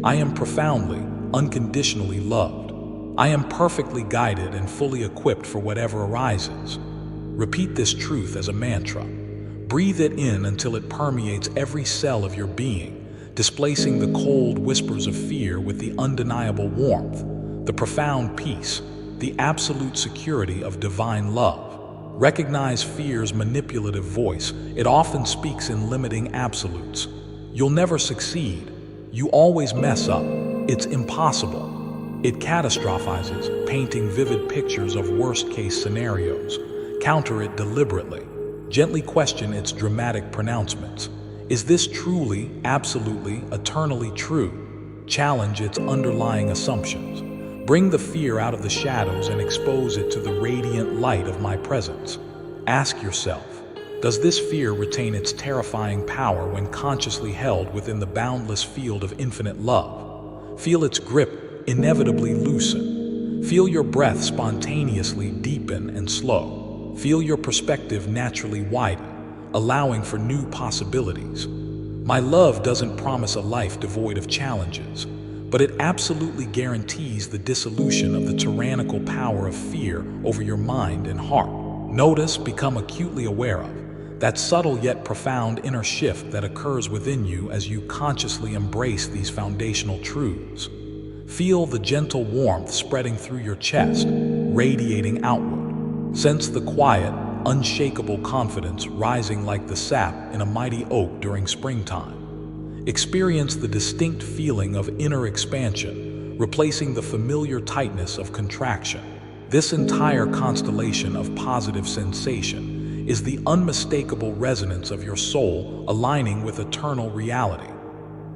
I am profoundly, unconditionally loved. I am perfectly guided and fully equipped for whatever arises. Repeat this truth as a mantra. Breathe it in until it permeates every cell of your being, displacing the cold whispers of fear with the undeniable warmth, the profound peace, the absolute security of divine love. Recognize fear's manipulative voice. It often speaks in limiting absolutes. You'll never succeed. You always mess up. It's impossible. It catastrophizes, painting vivid pictures of worst-case scenarios. Counter it deliberately. Gently question its dramatic pronouncements. Is this truly, absolutely, eternally true? Challenge its underlying assumptions. Bring the fear out of the shadows and expose it to the radiant light of my presence. Ask yourself, does this fear retain its terrifying power when consciously held within the boundless field of infinite love? Feel its grip inevitably loosen. Feel your breath spontaneously deepen and slow. Feel your perspective naturally widen, allowing for new possibilities. My love doesn't promise a life devoid of challenges, but it absolutely guarantees the dissolution of the tyrannical power of fear over your mind and heart. Notice, become acutely aware of that subtle yet profound inner shift that occurs within you as you consciously embrace these foundational truths. Feel the gentle warmth spreading through your chest, radiating outward. Sense the quiet, unshakable confidence rising like the sap in a mighty oak during springtime. Experience the distinct feeling of inner expansion, replacing the familiar tightness of contraction. This entire constellation of positive sensation is the unmistakable resonance of your soul aligning with eternal reality.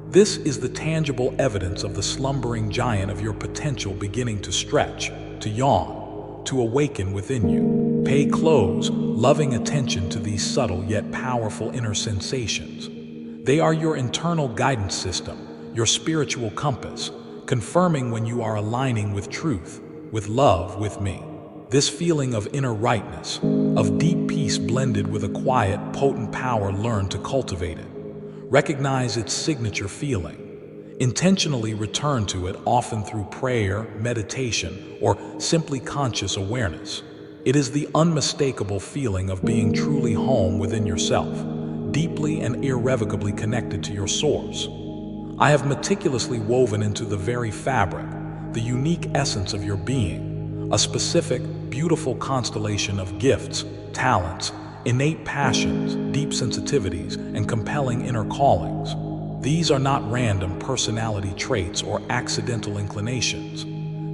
This is the tangible evidence of the slumbering giant of your potential beginning to stretch, to yawn, to awaken within you. Pay close, loving attention to these subtle yet powerful inner sensations. They are your internal guidance system, your spiritual compass, confirming when you are aligning with truth, with love, with me. This feeling of inner rightness, of deep peace blended with a quiet, potent power, learn to cultivate it. Recognize its signature feeling. Intentionally return to it, often through prayer, meditation, or simply conscious awareness. It is the unmistakable feeling of being truly home within yourself, deeply and irrevocably connected to your source. I have meticulously woven into the very fabric, the unique essence of your being, a specific, beautiful constellation of gifts, talents, innate passions, deep sensitivities, and compelling inner callings. These are not random personality traits or accidental inclinations.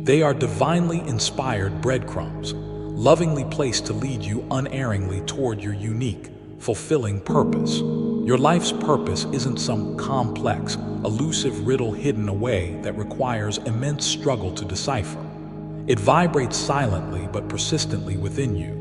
They are divinely inspired breadcrumbs, lovingly placed to lead you unerringly toward your unique, fulfilling purpose. Your life's purpose isn't some complex, elusive riddle hidden away that requires immense struggle to decipher. It vibrates silently but persistently within you,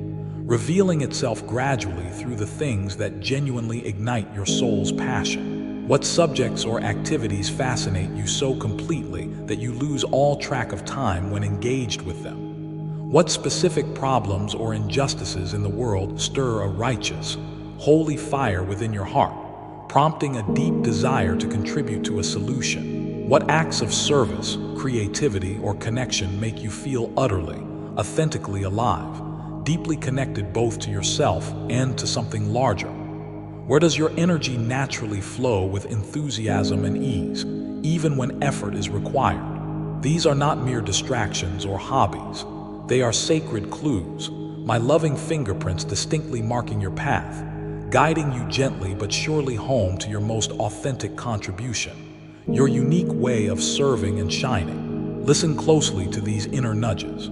revealing itself gradually through the things that genuinely ignite your soul's passion. What subjects or activities fascinate you so completely that you lose all track of time when engaged with them? What specific problems or injustices in the world stir a righteous, holy fire within your heart, prompting a deep desire to contribute to a solution? What acts of service, creativity, or connection make you feel utterly, authentically alive, deeply connected both to yourself and to something larger? Where does your energy naturally flow with enthusiasm and ease, even when effort is required? These are not mere distractions or hobbies. They are sacred clues, my loving fingerprints distinctly marking your path, guiding you gently but surely home to your most authentic contribution, your unique way of serving and shining. Listen closely to these inner nudges.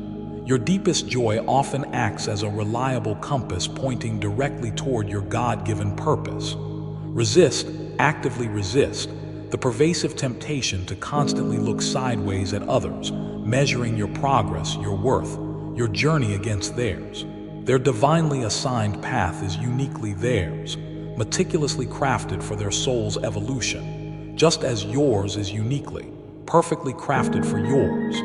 Your deepest joy often acts as a reliable compass pointing directly toward your God-given purpose. Resist, actively resist, the pervasive temptation to constantly look sideways at others, measuring your progress, your worth, your journey against theirs. Their divinely assigned path is uniquely theirs, meticulously crafted for their soul's evolution, just as yours is uniquely, perfectly crafted for yours.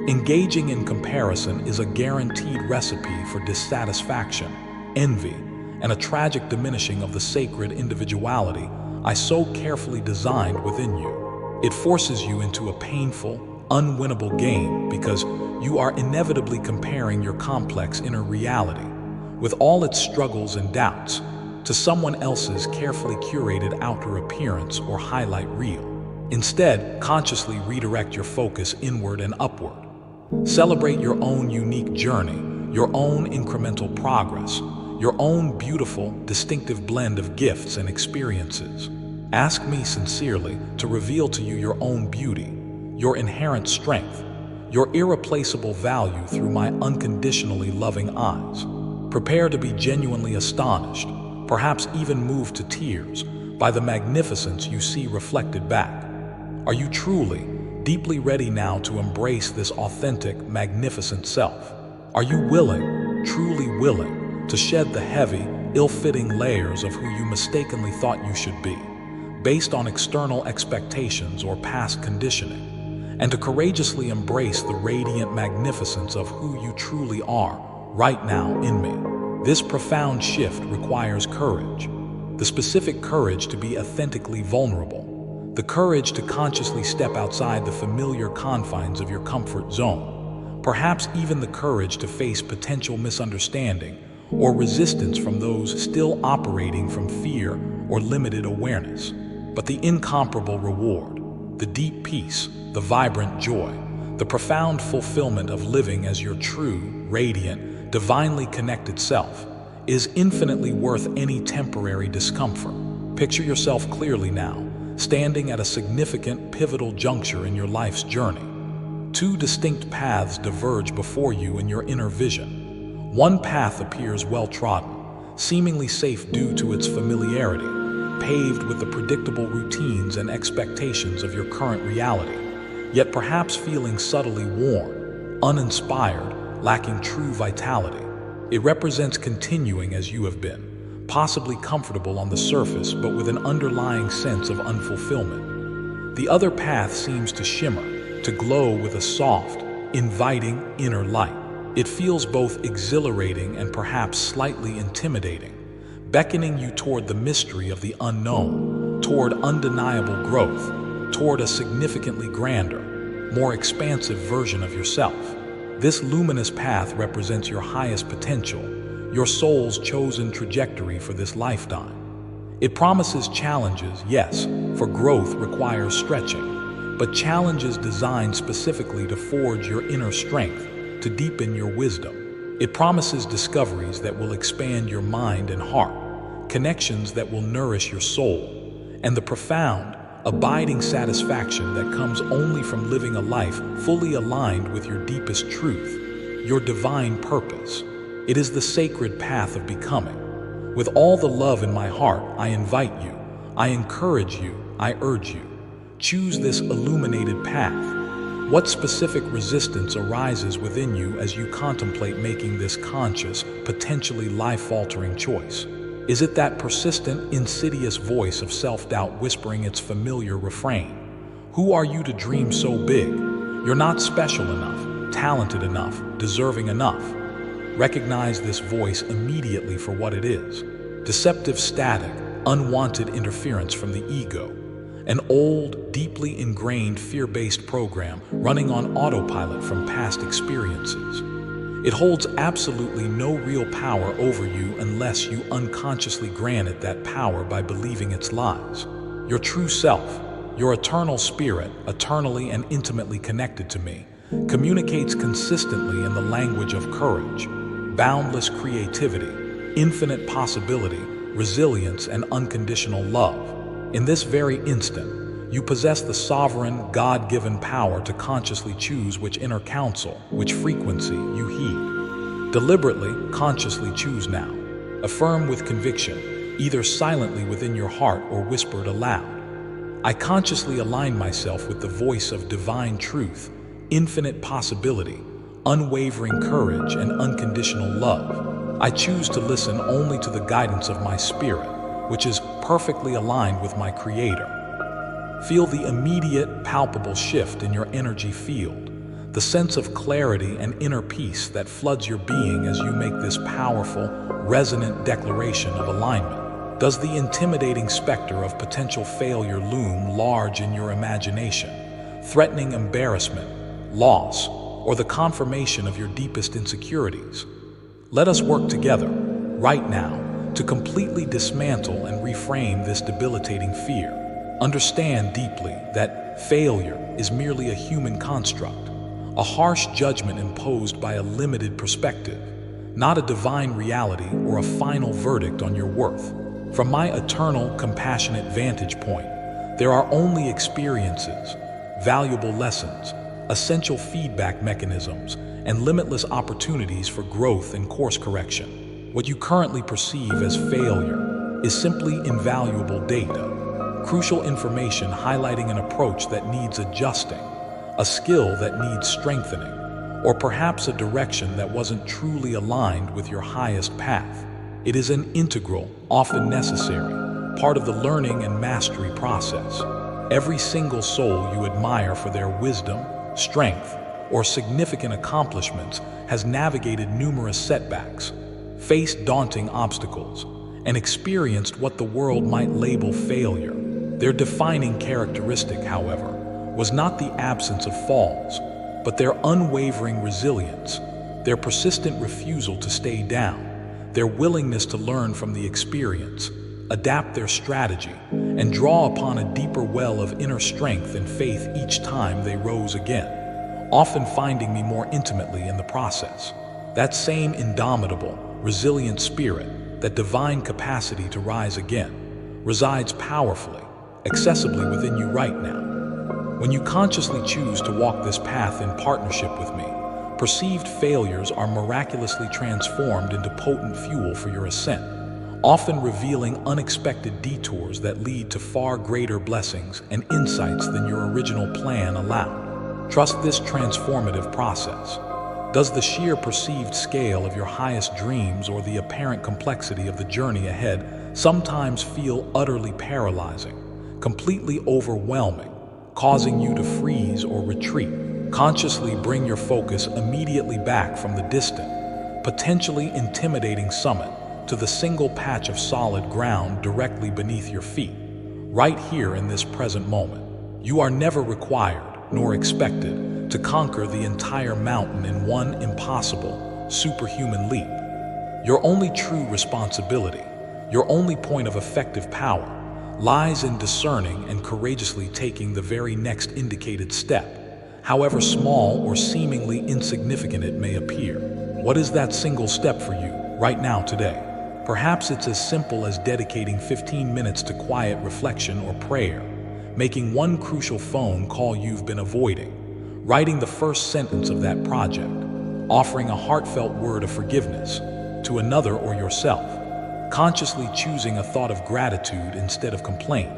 Engaging in comparison is a guaranteed recipe for dissatisfaction, envy, and a tragic diminishing of the sacred individuality I so carefully designed within you. It forces you into a painful, unwinnable game because you are inevitably comparing your complex inner reality, with all its struggles and doubts, to someone else's carefully curated outer appearance or highlight reel. Instead, consciously redirect your focus inward and upward. Celebrate your own unique journey, your own incremental progress, your own beautiful, distinctive blend of gifts and experiences. Ask me sincerely to reveal to you your own beauty, your inherent strength, your irreplaceable value through my unconditionally loving eyes. Prepare to be genuinely astonished, perhaps even moved to tears, by the magnificence you see reflected back. Are you truly, deeply ready now to embrace this authentic, magnificent self? Are you willing, truly willing, to shed the heavy, ill-fitting layers of who you mistakenly thought you should be, based on external expectations or past conditioning, and to courageously embrace the radiant magnificence of who you truly are, right now in me? This profound shift requires courage, the specific courage to be authentically vulnerable, the courage to consciously step outside the familiar confines of your comfort zone, perhaps even the courage to face potential misunderstanding or resistance from those still operating from fear or limited awareness. But the incomparable reward, the deep peace, the vibrant joy, the profound fulfillment of living as your true, radiant, divinely connected self is infinitely worth any temporary discomfort. Picture yourself clearly now, standing at a significant, pivotal juncture in your life's journey. Two distinct paths diverge before you in your inner vision. One path appears well-trodden, seemingly safe due to its familiarity, paved with the predictable routines and expectations of your current reality, yet perhaps feeling subtly worn, uninspired, lacking true vitality. It represents continuing as you have been, possibly comfortable on the surface but with an underlying sense of unfulfillment. The other path seems to shimmer, to glow with a soft, inviting inner light. It feels both exhilarating and perhaps slightly intimidating, beckoning you toward the mystery of the unknown, toward undeniable growth, toward a significantly grander, more expansive version of yourself. This luminous path represents your highest potential, your soul's chosen trajectory for this lifetime. It promises challenges, yes, for growth requires stretching, but challenges designed specifically to forge your inner strength, to deepen your wisdom. It promises discoveries that will expand your mind and heart, connections that will nourish your soul, and the profound, abiding satisfaction that comes only from living a life fully aligned with your deepest truth, your divine purpose. It is the sacred path of becoming. With all the love in my heart, I invite you, I encourage you, I urge you. Choose this illuminated path. What specific resistance arises within you as you contemplate making this conscious, potentially life-altering choice? Is it that persistent, insidious voice of self-doubt whispering its familiar refrain? Who are you to dream so big? You're not special enough. talented enough, deserving enough. Recognize this voice immediately for what it is: deceptive static, unwanted interference from the ego, an old, deeply ingrained fear-based program running on autopilot from past experiences. It holds absolutely no real power over you unless you unconsciously grant it that power by believing its lies. Your true self, your eternal spirit, eternally and intimately connected to me, communicates consistently in the language of courage, boundless creativity, infinite possibility, resilience, and unconditional love. In this very instant, you possess the sovereign, God-given power to consciously choose which inner counsel, which frequency you heed. Deliberately, consciously choose now. Affirm with conviction, either silently within your heart or whispered aloud. I consciously align myself with the voice of divine truth, infinite possibility, unwavering courage, and unconditional love. I choose to listen only to the guidance of my spirit, which is perfectly aligned with my Creator. Feel the immediate, palpable shift in your energy field, the sense of clarity and inner peace that floods your being as you make this powerful, resonant declaration of alignment. Does the intimidating specter of potential failure loom large in your imagination, threatening embarrassment, loss, or the confirmation of your deepest insecurities? Let us work together, right now, to completely dismantle and reframe this debilitating fear. Understand deeply that failure is merely a human construct, a harsh judgment imposed by a limited perspective, not a divine reality or a final verdict on your worth. From my eternal, compassionate vantage point, there are only experiences, valuable lessons, essential feedback mechanisms, and limitless opportunities for growth and course correction. What you currently perceive as failure is simply invaluable data, crucial information highlighting an approach that needs adjusting, a skill that needs strengthening, or perhaps a direction that wasn't truly aligned with your highest path. It is an integral, often necessary, part of the learning and mastery process. Every single soul you admire for their wisdom, strength, or significant accomplishments has navigated numerous setbacks, faced daunting obstacles, and experienced what the world might label failure. Their defining characteristic, however, was not the absence of falls, but their unwavering resilience, their persistent refusal to stay down, their willingness to learn from the experience, adapt their strategy, and draw upon a deeper well of inner strength and faith each time they rose again, often finding me more intimately in the process. That same indomitable, resilient spirit, that divine capacity to rise again, resides powerfully, accessibly within you right now. When you consciously choose to walk this path in partnership with me, perceived failures are miraculously transformed into potent fuel for your ascent, often revealing unexpected detours that lead to far greater blessings and insights than your original plan allowed. Trust this transformative process. Does the sheer perceived scale of your highest dreams or the apparent complexity of the journey ahead sometimes feel utterly paralyzing, completely overwhelming, causing you to freeze or retreat? Consciously bring your focus immediately back from the distant, potentially intimidating summit to the single patch of solid ground directly beneath your feet, right here in this present moment. You are never required nor expected to conquer the entire mountain in one impossible, superhuman leap. Your only true responsibility, your only point of effective power, lies in discerning and courageously taking the very next indicated step, however small or seemingly insignificant it may appear. What is that single step for you, right now, today? Perhaps it's as simple as dedicating 15 minutes to quiet reflection or prayer, making one crucial phone call you've been avoiding, writing the first sentence of that project, offering a heartfelt word of forgiveness to another or yourself, consciously choosing a thought of gratitude instead of complaint,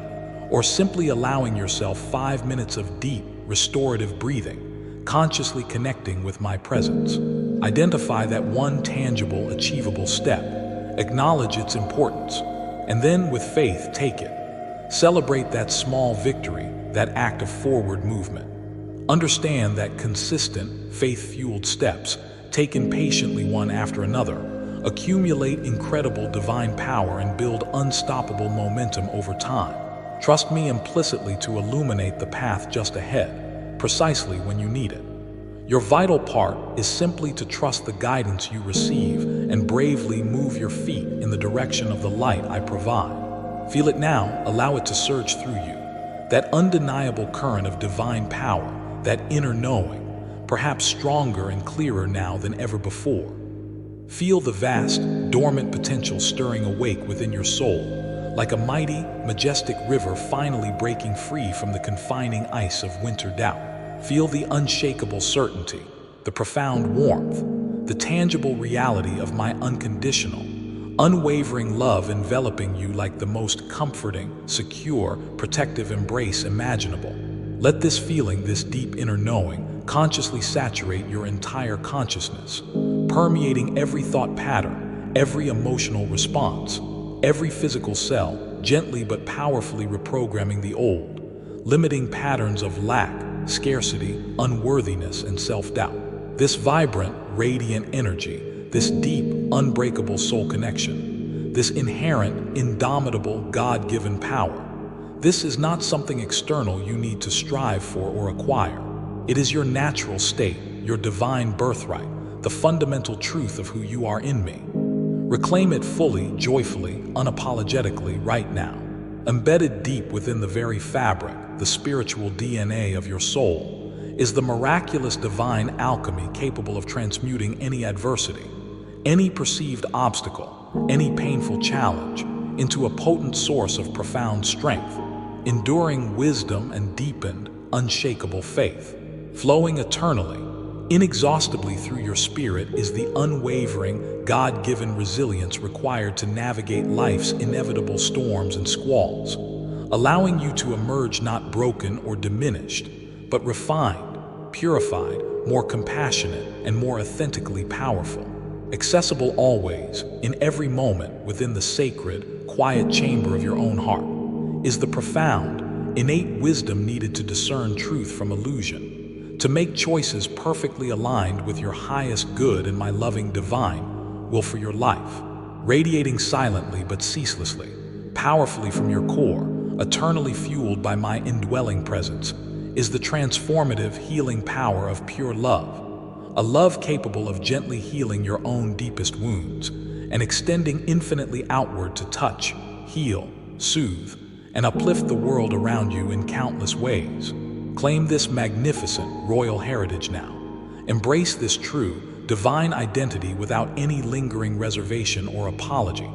or simply allowing yourself 5 minutes of deep, restorative breathing, consciously connecting with my presence. Identify that one tangible, achievable step, acknowledge its importance, and then with faith take it. Celebrate that small victory, that act of forward movement. Understand that consistent, faith-fueled steps, taken patiently one after another, accumulate incredible divine power and build unstoppable momentum over time. Trust me implicitly to illuminate the path just ahead, precisely when you need it. Your vital part is simply to trust the guidance you receive and bravely move your feet in the direction of the light I provide. Feel it now, allow it to surge through you. That undeniable current of divine power, that inner knowing, perhaps stronger and clearer now than ever before. Feel the vast, dormant potential stirring awake within your soul, like a mighty, majestic river finally breaking free from the confining ice of winter doubt. Feel the unshakable certainty, the profound warmth, the tangible reality of my unconditional, unwavering love enveloping you like the most comforting, secure, protective embrace imaginable. Let this feeling, this deep inner knowing, consciously saturate your entire consciousness, permeating every thought pattern, every emotional response, every physical cell, gently but powerfully reprogramming the old, limiting patterns of lack, scarcity, unworthiness, and self-doubt. This vibrant, radiant energy, this deep, unbreakable soul connection, this inherent, indomitable, God-given power, this is not something external you need to strive for or acquire. It is your natural state, your divine birthright, the fundamental truth of who you are in me. Reclaim it fully, joyfully, unapologetically right now. Embedded deep within the very fabric, the spiritual DNA of your soul, is the miraculous divine alchemy capable of transmuting any adversity, any perceived obstacle, any painful challenge, into a potent source of profound strength, enduring wisdom and deepened, unshakable faith. Flowing eternally, inexhaustibly through your spirit is the unwavering, God-given resilience required to navigate life's inevitable storms and squalls, allowing you to emerge not broken or diminished, but refined, purified, more compassionate, and more authentically powerful. Accessible always, in every moment, within the sacred, quiet chamber of your own heart, is the profound, innate wisdom needed to discern truth from illusion, to make choices perfectly aligned with your highest good and my loving divine will for your life. Radiating silently but ceaselessly, powerfully from your core, eternally fueled by my indwelling presence, is the transformative, healing power of pure love. A love capable of gently healing your own deepest wounds and extending infinitely outward to touch, heal, soothe, and uplift the world around you in countless ways. Claim this magnificent royal heritage now. Embrace this true, divine identity without any lingering reservation or apology.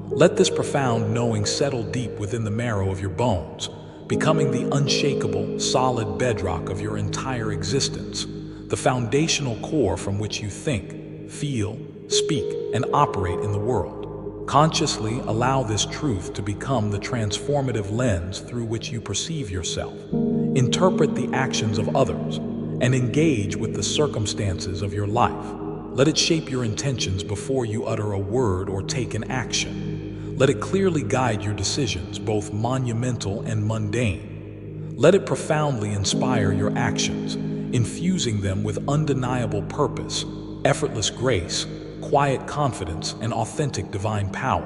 Let this profound knowing settle deep within the marrow of your bones, becoming the unshakable, solid bedrock of your entire existence, the foundational core from which you think, feel, speak, and operate in the world. Consciously allow this truth to become the transformative lens through which you perceive yourself, interpret the actions of others, and engage with the circumstances of your life. Let it shape your intentions before you utter a word or take an action. Let it clearly guide your decisions, both monumental and mundane. Let it profoundly inspire your actions, infusing them with undeniable purpose, effortless grace, quiet confidence, and authentic divine power.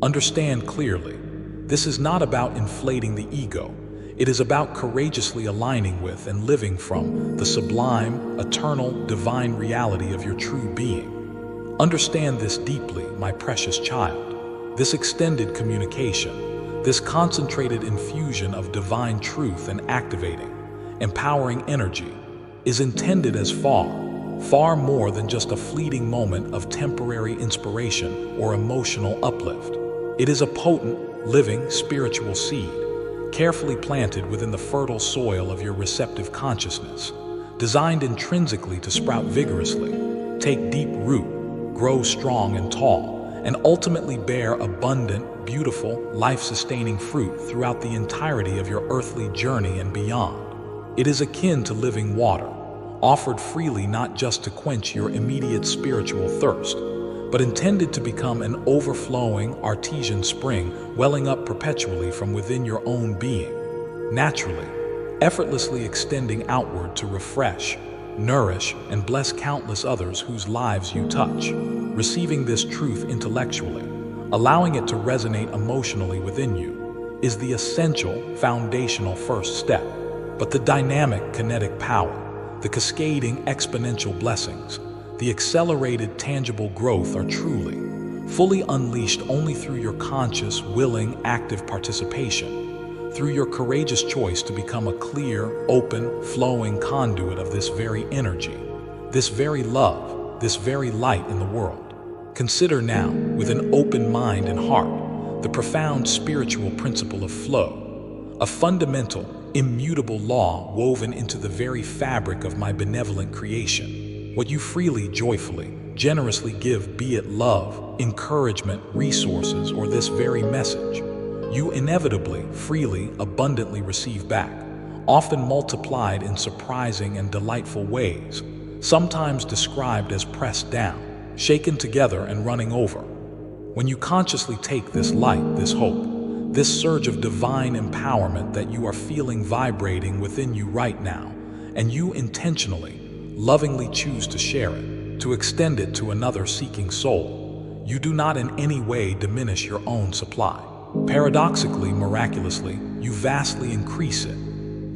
Understand clearly, this is not about inflating the ego. It is about courageously aligning with and living from the sublime, eternal, divine reality of your true being. Understand this deeply, my precious child. This extended communication, this concentrated infusion of divine truth and activating, empowering energy, is intended as far more than just a fleeting moment of temporary inspiration or emotional uplift. It is a potent, living, spiritual seed, carefully planted within the fertile soil of your receptive consciousness, designed intrinsically to sprout vigorously, take deep root, grow strong and tall, and ultimately bear abundant, beautiful, life-sustaining fruit throughout the entirety of your earthly journey and beyond. It is akin to living water, offered freely not just to quench your immediate spiritual thirst, but intended to become an overflowing, artesian spring welling up perpetually from within your own being. Naturally, effortlessly extending outward to refresh, nourish, and bless countless others whose lives you touch. Receiving this truth intellectually, allowing it to resonate emotionally within you, is the essential, foundational first step. But the dynamic kinetic power, the cascading exponential blessings, the accelerated tangible growth are truly, fully unleashed only through your conscious, willing, active participation, through your courageous choice to become a clear, open, flowing conduit of this very energy, this very love, this very light in the world. Consider now, with an open mind and heart, the profound spiritual principle of flow, a fundamental, immutable law woven into the very fabric of my benevolent creation. What you freely, joyfully, generously give, be it love, encouragement, resources, or this very message, you inevitably, freely, abundantly receive back, often multiplied in surprising and delightful ways, sometimes described as pressed down, shaken together, and running over. When you consciously take this light, this hope, this surge of divine empowerment that you are feeling vibrating within you right now, and you intentionally, lovingly choose to share it, to extend it to another seeking soul, you do not in any way diminish your own supply. Paradoxically, miraculously, you vastly increase it.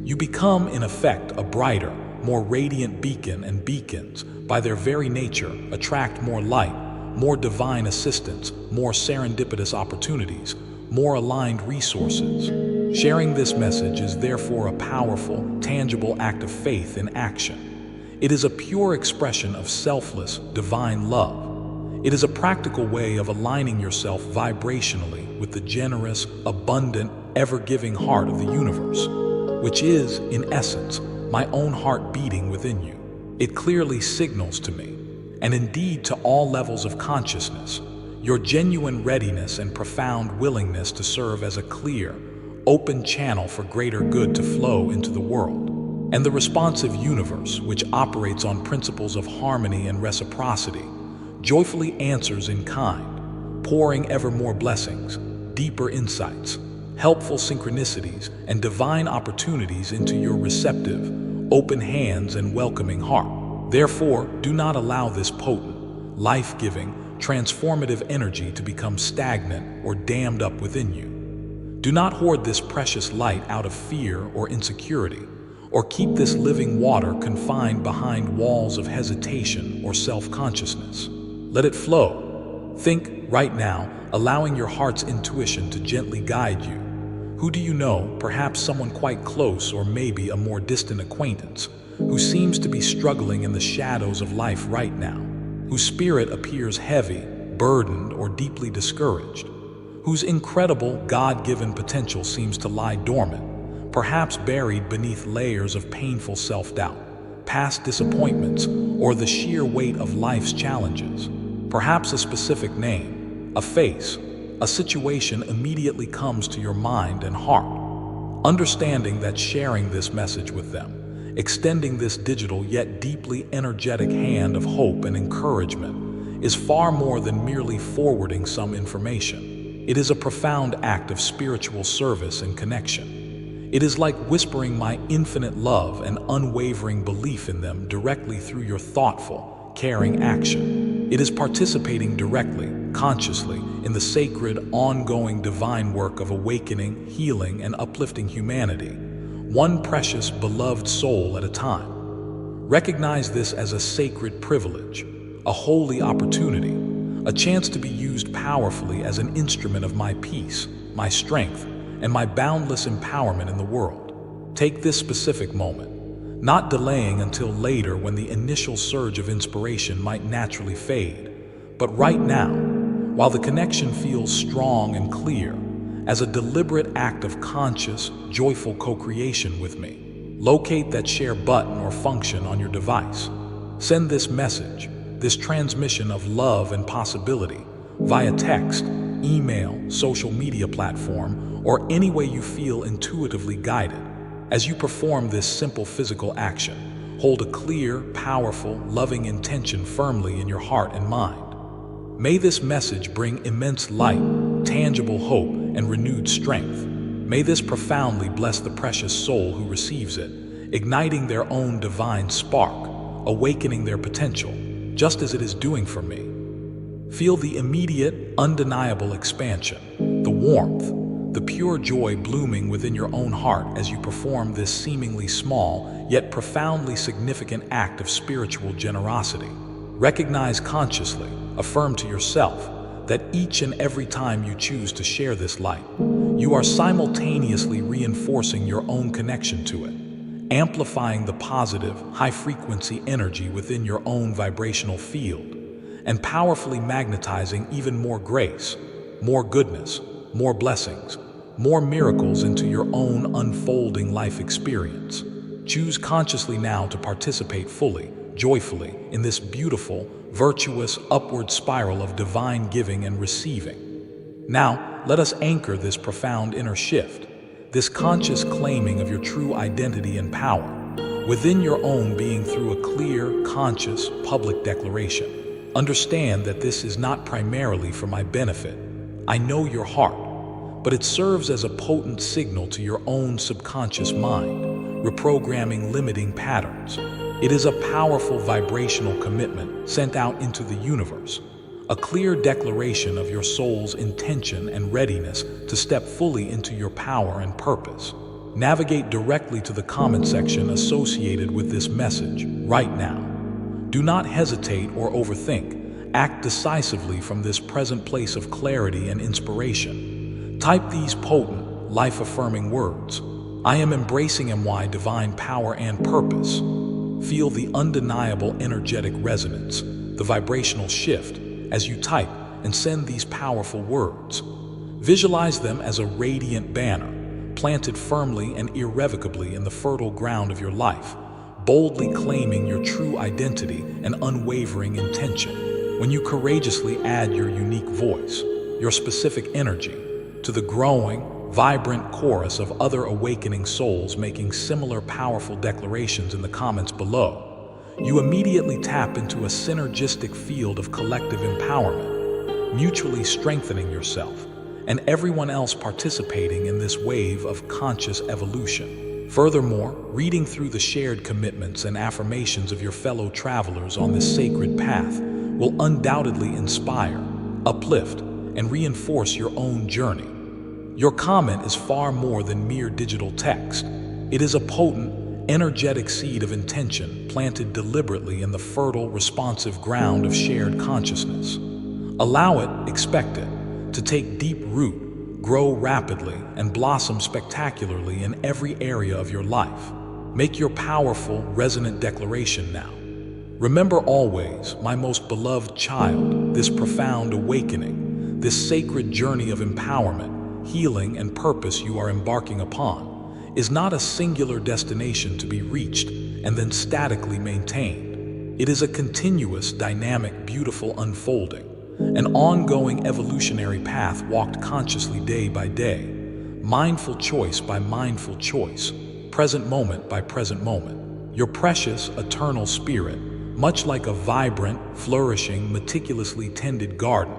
You become, in effect, a brighter, more radiant beacon, and beacons, by their very nature, attract more light, more divine assistance, more serendipitous opportunities, more aligned resources. Sharing this message is therefore a powerful, tangible act of faith in action. It is a pure expression of selfless, divine love. It is a practical way of aligning yourself vibrationally with the generous, abundant, ever-giving heart of the universe, which is, in essence, my own heart beating within you. It clearly signals to me, and indeed to all levels of consciousness, your genuine readiness and profound willingness to serve as a clear, open channel for greater good to flow into the world. And the responsive universe, which operates on principles of harmony and reciprocity, joyfully answers in kind, pouring ever more blessings, deeper insights, helpful synchronicities, and divine opportunities into your receptive, open hands and welcoming heart. Therefore, do not allow this potent, life-giving, transformative energy to become stagnant or dammed up within you. Do not hoard this precious light out of fear or insecurity, or keep this living water confined behind walls of hesitation or self-consciousness. Let it flow. Think right now, allowing your heart's intuition to gently guide you. Who do you know, perhaps someone quite close or maybe a more distant acquaintance, who seems to be struggling in the shadows of life right now, whose spirit appears heavy, burdened, or deeply discouraged, whose incredible God-given potential seems to lie dormant, perhaps buried beneath layers of painful self-doubt, past disappointments, or the sheer weight of life's challenges? Perhaps a specific name, a face, a situation immediately comes to your mind and heart. Understanding that sharing this message with them, extending this digital yet deeply energetic hand of hope and encouragement, is far more than merely forwarding some information. It is a profound act of spiritual service and connection. It is like whispering my infinite love and unwavering belief in them directly through your thoughtful, caring action. It is participating directly, consciously, in the sacred, ongoing divine work of awakening, healing, and uplifting humanity, one precious, beloved soul at a time. Recognize this as a sacred privilege, a holy opportunity, a chance to be used powerfully as an instrument of my peace, my strength, and my boundless empowerment in the world. Take this specific moment, not delaying until later when the initial surge of inspiration might naturally fade, but right now, while the connection feels strong and clear, as a deliberate act of conscious, joyful co-creation with me. Locate that share button or function on your device. Send this message, this transmission of love and possibility, via text, email, social media platform, or any way you feel intuitively guided. As you perform this simple physical action, hold a clear, powerful, loving intention firmly in your heart and mind. May this message bring immense light, tangible hope, and renewed strength. May this profoundly bless the precious soul who receives it, igniting their own divine spark, awakening their potential, just as it is doing for me. Feel the immediate, undeniable expansion, the warmth, the pure joy blooming within your own heart as you perform this seemingly small, yet profoundly significant act of spiritual generosity. Recognize consciously, affirm to yourself, that each and every time you choose to share this light, you are simultaneously reinforcing your own connection to it, amplifying the positive, high-frequency energy within your own vibrational field, and powerfully magnetizing even more grace, more goodness, more blessings, more miracles into your own unfolding life experience. Choose consciously now to participate fully, joyfully, in this beautiful, virtuous, upward spiral of divine giving and receiving. Now, let us anchor this profound inner shift, this conscious claiming of your true identity and power, within your own being through a clear, conscious, public declaration. Understand that this is not primarily for my benefit. I know your heart, but it serves as a potent signal to your own subconscious mind, reprogramming limiting patterns. It is a powerful vibrational commitment sent out into the universe, a clear declaration of your soul's intention and readiness to step fully into your power and purpose. Navigate directly to the comment section associated with this message right now. Do not hesitate or overthink. Act decisively from this present place of clarity and inspiration. Type these potent, life-affirming words. I am embracing MY divine power and purpose. Feel the undeniable energetic resonance, the vibrational shift, as you type and send these powerful words. Visualize them as a radiant banner, planted firmly and irrevocably in the fertile ground of your life, boldly claiming your true identity and unwavering intention. When you courageously add your unique voice, your specific energy, to the growing, vibrant chorus of other awakening souls making similar powerful declarations in the comments below, you immediately tap into a synergistic field of collective empowerment, mutually strengthening yourself and everyone else participating in this wave of conscious evolution. Furthermore, reading through the shared commitments and affirmations of your fellow travelers on this sacred path will undoubtedly inspire, uplift, and reinforce your own journey. Your comment is far more than mere digital text. It is a potent, energetic seed of intention planted deliberately in the fertile, responsive ground of shared consciousness. Allow it, expect it, to take deep root, grow rapidly, and blossom spectacularly in every area of your life. Make your powerful, resonant declaration now. Remember always, my most beloved child, this profound awakening, this sacred journey of empowerment, healing, and purpose you are embarking upon is not a singular destination to be reached and then statically maintained. It is a continuous, dynamic, beautiful unfolding, an ongoing evolutionary path walked consciously day by day, mindful choice by mindful choice, present moment by present moment. Your precious, eternal spirit, much like a vibrant, flourishing, meticulously tended garden,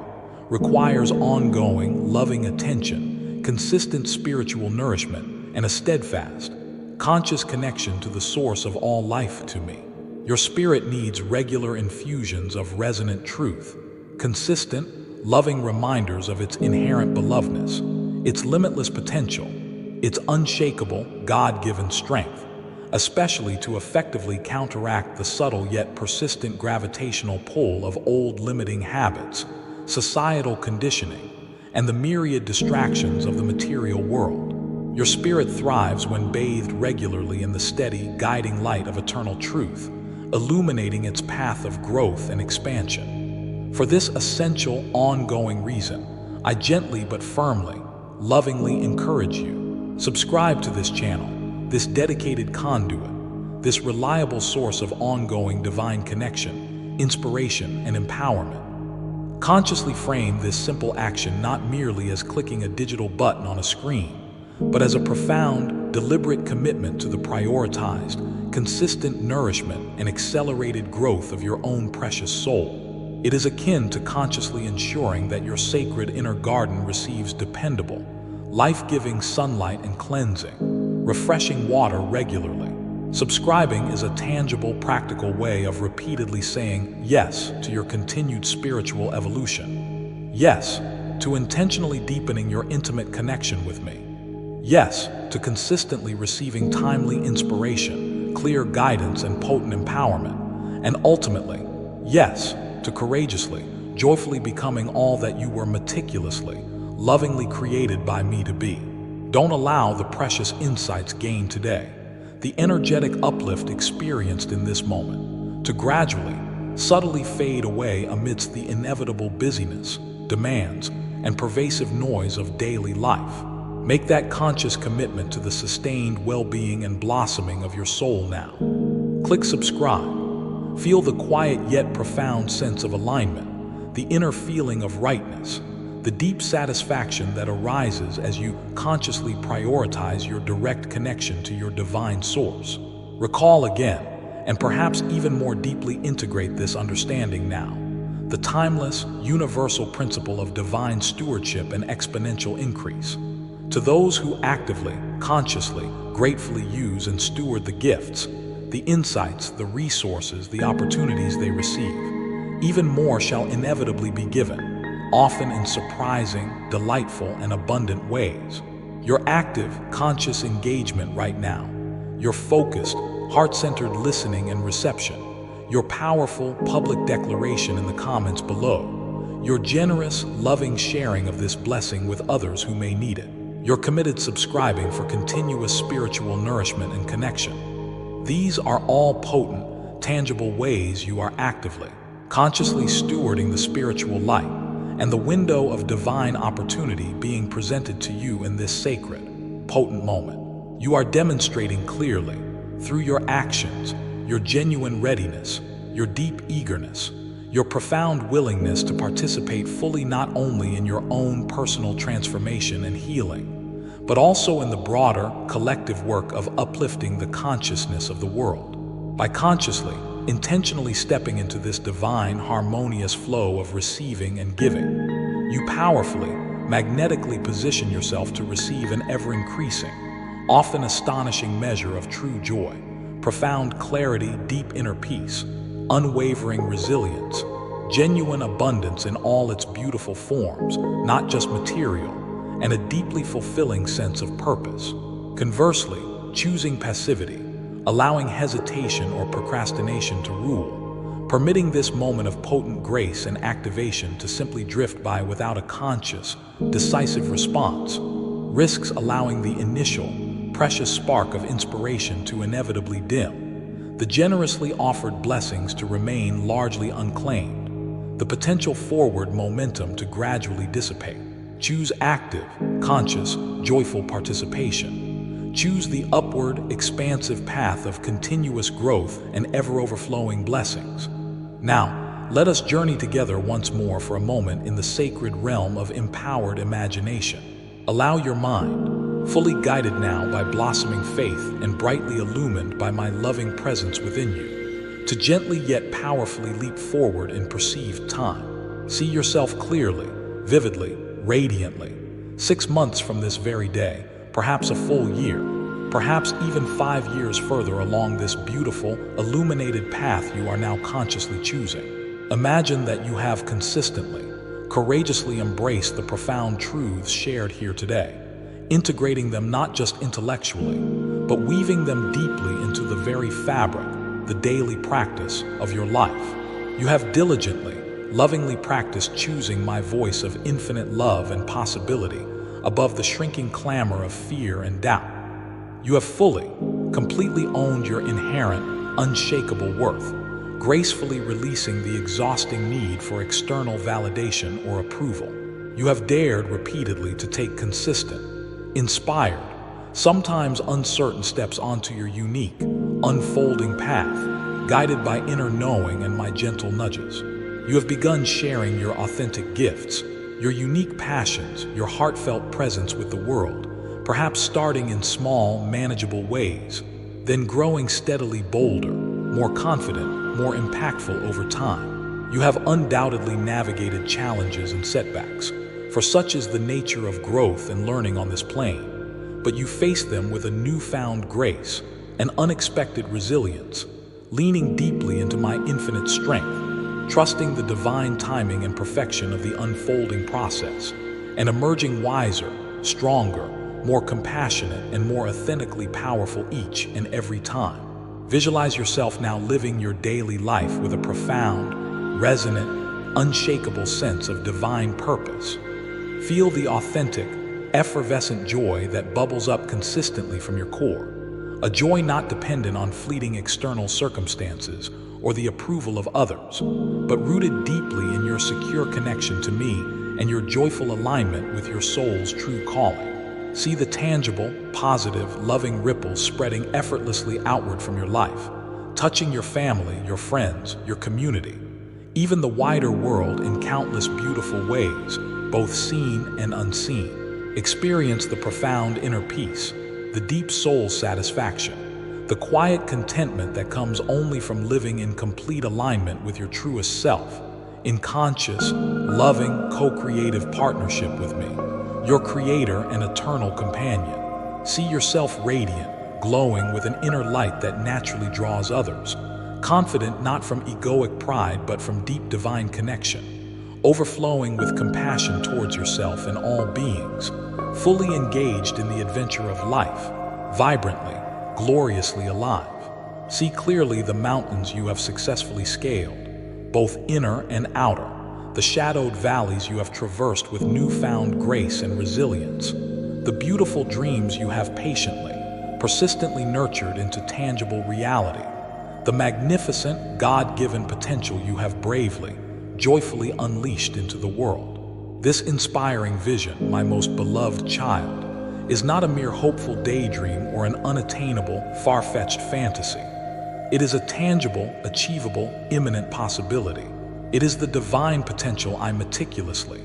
requires ongoing, loving attention, consistent spiritual nourishment, and a steadfast, conscious connection to the source of all life to me. Your spirit needs regular infusions of resonant truth, consistent, loving reminders of its inherent belovedness, its limitless potential, its unshakable, God-given strength, especially to effectively counteract the subtle yet persistent gravitational pull of old limiting habits, societal conditioning, and the myriad distractions of the material world. Your spirit thrives when bathed regularly in the steady, guiding light of eternal truth, illuminating its path of growth and expansion. For this essential, ongoing reason, I gently but firmly, lovingly encourage you. Subscribe to this channel, this dedicated conduit, this reliable source of ongoing divine connection, inspiration, and empowerment. Consciously frame this simple action not merely as clicking a digital button on a screen, but as a profound, deliberate commitment to the prioritized, consistent nourishment and accelerated growth of your own precious soul. It is akin to consciously ensuring that your sacred inner garden receives dependable, life-giving sunlight and cleansing, refreshing water regularly. Subscribing is a tangible, practical way of repeatedly saying yes to your continued spiritual evolution. Yes to intentionally deepening your intimate connection with me. Yes to consistently receiving timely inspiration, clear guidance, and potent empowerment. And ultimately, yes to courageously, joyfully becoming all that you were meticulously, lovingly created by me to be. Don't allow the precious insights gained today, the energetic uplift experienced in this moment, to gradually, subtly fade away amidst the inevitable busyness, demands, and pervasive noise of daily life. Make that conscious commitment to the sustained well-being and blossoming of your soul now. Click subscribe. Feel the quiet yet profound sense of alignment, the inner feeling of rightness, the deep satisfaction that arises as you consciously prioritize your direct connection to your divine source. Recall again, and perhaps even more deeply integrate this understanding now, the timeless, universal principle of divine stewardship and exponential increase. To those who actively, consciously, gratefully use and steward the gifts, the insights, the resources, the opportunities they receive, even more shall inevitably be given, often in surprising, delightful, and abundant ways. Your active, conscious engagement right now, your focused, heart-centered listening and reception, your powerful public declaration in the comments below, your generous, loving sharing of this blessing with others who may need it, your committed subscribing for continuous spiritual nourishment and connection. These are all potent, tangible ways you are actively, consciously stewarding the spiritual light and the window of divine opportunity being presented to you in this sacred, potent moment. You are demonstrating clearly, through your actions, your genuine readiness, your deep eagerness, your profound willingness to participate fully not only in your own personal transformation and healing, but also in the broader, collective work of uplifting the consciousness of the world. By consciously, intentionally stepping into this divine, harmonious flow of receiving and giving, you powerfully, magnetically position yourself to receive an ever-increasing, often astonishing measure of true joy, profound clarity, deep inner peace, unwavering resilience, genuine abundance in all its beautiful forms, not just material, and a deeply fulfilling sense of purpose. Conversely, choosing passivity, allowing hesitation or procrastination to rule, permitting this moment of potent grace and activation to simply drift by without a conscious, decisive response, risks allowing the initial, precious spark of inspiration to inevitably dim, the generously offered blessings to remain largely unclaimed, the potential forward momentum to gradually dissipate. Choose active, conscious, joyful participation. Choose the upward, expansive path of continuous growth and ever-overflowing blessings. Now, let us journey together once more for a moment in the sacred realm of empowered imagination. Allow your mind, fully guided now by blossoming faith and brightly illumined by my loving presence within you, to gently yet powerfully leap forward in perceived time. See yourself clearly, vividly, radiantly, 6 months from this very day, perhaps a full year, perhaps even 5 years further along this beautiful, illuminated path you are now consciously choosing. Imagine that you have consistently, courageously embraced the profound truths shared here today, integrating them not just intellectually, but weaving them deeply into the very fabric, the daily practice of your life. You have diligently, lovingly practiced choosing my voice of infinite love and possibility above the shrinking clamor of fear and doubt. You have fully, completely owned your inherent, unshakable worth, gracefully releasing the exhausting need for external validation or approval. You have dared repeatedly to take consistent, inspired, sometimes uncertain steps onto your unique, unfolding path, guided by inner knowing and my gentle nudges. You have begun sharing your authentic gifts, your unique passions, your heartfelt presence with the world, perhaps starting in small, manageable ways, then growing steadily bolder, more confident, more impactful over time. You have undoubtedly navigated challenges and setbacks, for such is the nature of growth and learning on this plane. But you face them with a newfound grace, an unexpected resilience, leaning deeply into my infinite strength, trusting the divine timing and perfection of the unfolding process, and emerging wiser, stronger, more compassionate, and more authentically powerful each and every time. Visualize yourself now living your daily life with a profound, resonant, unshakable sense of divine purpose. Feel the authentic, effervescent joy that bubbles up consistently from your core. A joy not dependent on fleeting external circumstances or the approval of others, but rooted deeply in your secure connection to me and your joyful alignment with your soul's true calling. See the tangible, positive, loving ripples spreading effortlessly outward from your life, touching your family, your friends, your community, even the wider world in countless beautiful ways, both seen and unseen. Experience the profound inner peace, the deep soul satisfaction, the quiet contentment that comes only from living in complete alignment with your truest self, in conscious, loving, co-creative partnership with me, your creator and eternal companion. See yourself radiant, glowing with an inner light that naturally draws others, confident not from egoic pride but from deep divine connection, overflowing with compassion towards yourself and all beings, fully engaged in the adventure of life, vibrantly, gloriously alive. See clearly the mountains you have successfully scaled, both inner and outer, the shadowed valleys you have traversed with newfound grace and resilience, the beautiful dreams you have patiently, persistently nurtured into tangible reality, the magnificent, God-given potential you have bravely, joyfully unleashed into the world. This inspiring vision, my most beloved child, is not a mere hopeful daydream or an unattainable, far-fetched fantasy. It is a tangible, achievable, imminent possibility. It is the divine potential I meticulously,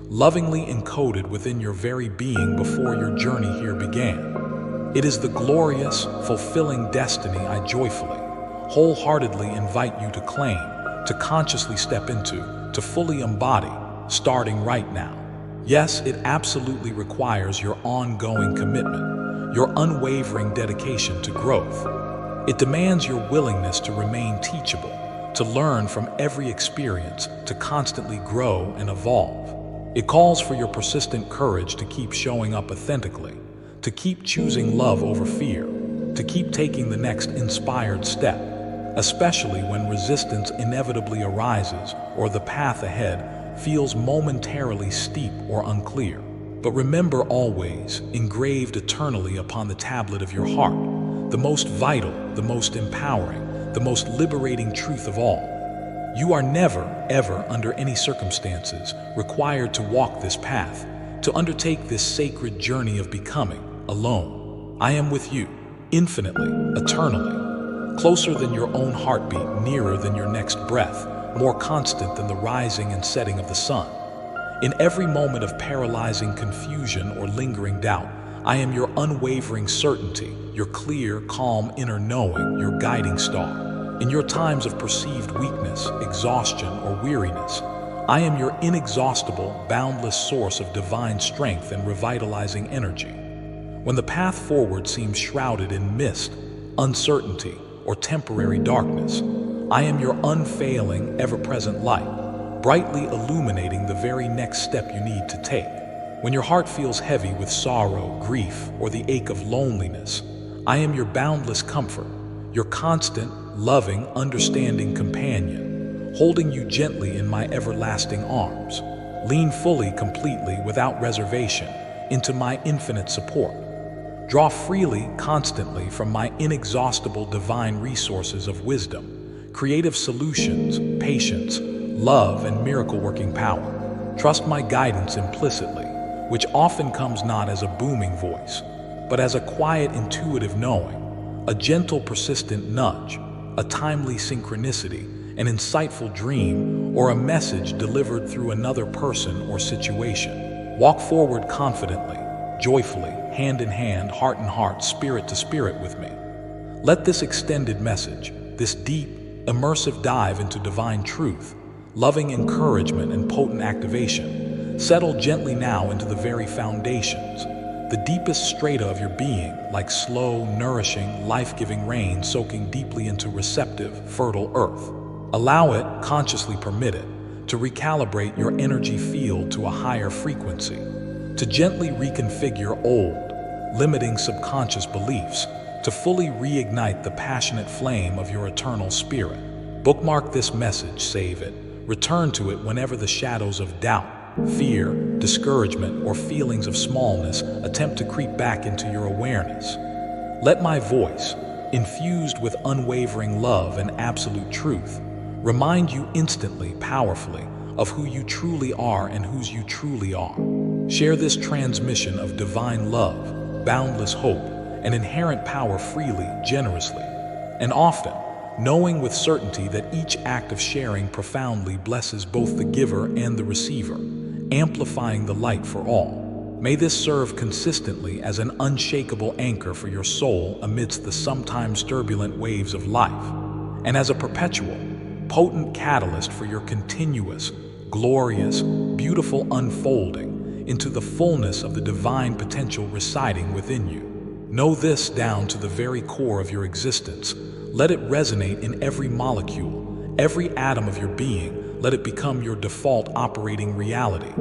lovingly encoded within your very being before your journey here began. It is the glorious, fulfilling destiny I joyfully, wholeheartedly invite you to claim, to consciously step into, to fully embody, starting right now. Yes, it absolutely requires your ongoing commitment, your unwavering dedication to growth. It demands your willingness to remain teachable, to learn from every experience, to constantly grow and evolve. It calls for your persistent courage to keep showing up authentically, to keep choosing love over fear, to keep taking the next inspired step, especially when resistance inevitably arises or the path ahead feels momentarily steep or unclear. But remember always, engraved eternally upon the tablet of your heart, the most vital, the most empowering, the most liberating truth of all. You are never, ever, under any circumstances, required to walk this path, to undertake this sacred journey of becoming, alone. I am with you, infinitely, eternally, closer than your own heartbeat, nearer than your next breath, more constant than the rising and setting of the sun. In every moment of paralyzing confusion or lingering doubt, I am your unwavering certainty, your clear, calm inner knowing, your guiding star. In your times of perceived weakness, exhaustion, or weariness, I am your inexhaustible, boundless source of divine strength and revitalizing energy. When the path forward seems shrouded in mist, uncertainty, or temporary darkness, I am your unfailing, ever-present light, brightly illuminating the very next step you need to take. When your heart feels heavy with sorrow, grief, or the ache of loneliness, I am your boundless comfort, your constant, loving, understanding companion, holding you gently in my everlasting arms. Lean fully, completely, without reservation, into my infinite support. Draw freely, constantly from my inexhaustible divine resources of wisdom, creative solutions, patience, love, and miracle-working power. Trust my guidance implicitly, which often comes not as a booming voice, but as a quiet, intuitive knowing, a gentle, persistent nudge, a timely synchronicity, an insightful dream, or a message delivered through another person or situation. Walk forward confidently, joyfully, hand in hand, heart in heart, spirit to spirit with me. Let this extended message, this deep, immersive dive into divine truth, loving encouragement and potent activation, Settle gently now into the very foundations, the deepest strata of your being, like slow, nourishing, life-giving rain soaking deeply into receptive, fertile earth. Allow it, consciously permit it, to recalibrate your energy field to a higher frequency, to gently reconfigure old, limiting subconscious beliefs, to fully reignite the passionate flame of your eternal spirit. Bookmark this message, save it, return to it whenever the shadows of doubt, fear, discouragement, or feelings of smallness attempt to creep back into your awareness. Let my voice, infused with unwavering love and absolute truth, remind you instantly, powerfully, of who you truly are and whose you truly are. Share this transmission of divine love, boundless hope, and inherent power freely, generously, and often, knowing with certainty that each act of sharing profoundly blesses both the giver and the receiver, amplifying the light for all. May this serve consistently as an unshakable anchor for your soul amidst the sometimes turbulent waves of life, and as a perpetual, potent catalyst for your continuous, glorious, beautiful unfolding into the fullness of the divine potential residing within you. Know this down to the very core of your existence. Let it resonate in every molecule, every atom of your being. Let it become your default operating reality.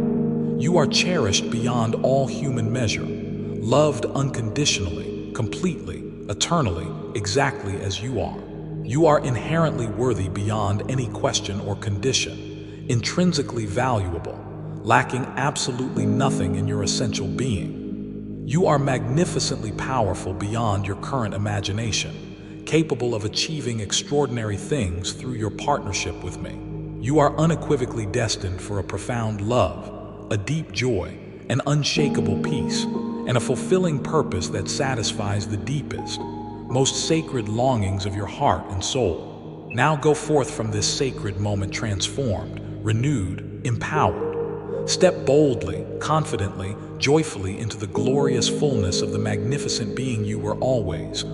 You are cherished beyond all human measure, loved unconditionally, completely, eternally, exactly as you are. You are inherently worthy beyond any question or condition, intrinsically valuable, lacking absolutely nothing in your essential being. You are magnificently powerful beyond your current imagination, capable of achieving extraordinary things through your partnership with me. You are unequivocally destined for a profound love, a deep joy, an unshakable peace, and a fulfilling purpose that satisfies the deepest, most sacred longings of your heart and soul. Now go forth from this sacred moment transformed, renewed, empowered. Step boldly, confidently, joyfully into the glorious fullness of the magnificent being you were always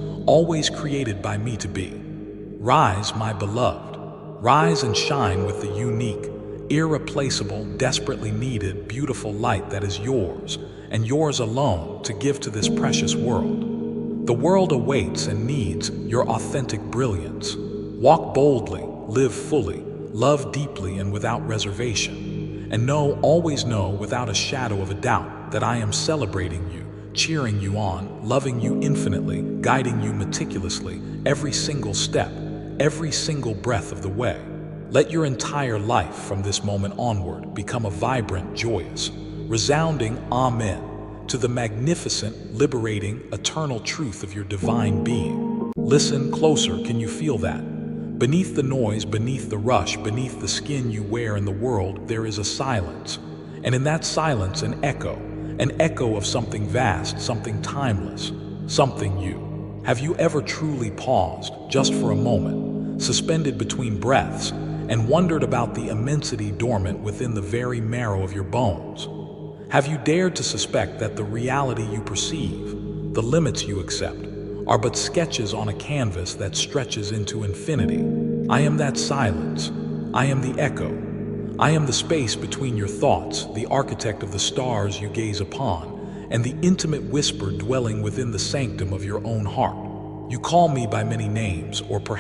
created by me to be. Rise, my beloved. Rise and shine with the unique, irreplaceable, desperately needed, beautiful light that is yours, and yours alone, to give to this precious world. The world awaits and needs your authentic brilliance. Walk boldly, live fully, love deeply and without reservation, and always know without a shadow of a doubt that I am celebrating you, cheering you on, loving you infinitely, guiding you meticulously, every single step, every single breath of the way. Let your entire life from this moment onward become a vibrant, joyous, resounding amen to the magnificent, liberating, eternal truth of your divine being. Listen closer, can you feel that? Beneath the noise, beneath the rush, beneath the skin you wear in the world, there is a silence. And in that silence, an echo of something vast, something timeless, something you. Have you ever truly paused, just for a moment, suspended between breaths, and wondered about the immensity dormant within the very marrow of your bones? Have you dared to suspect that the reality you perceive, the limits you accept, are but sketches on a canvas that stretches into infinity? I am that silence. I am the echo. I am the space between your thoughts, the architect of the stars you gaze upon, and the intimate whisper dwelling within the sanctum of your own heart. You call me by many names, or perhaps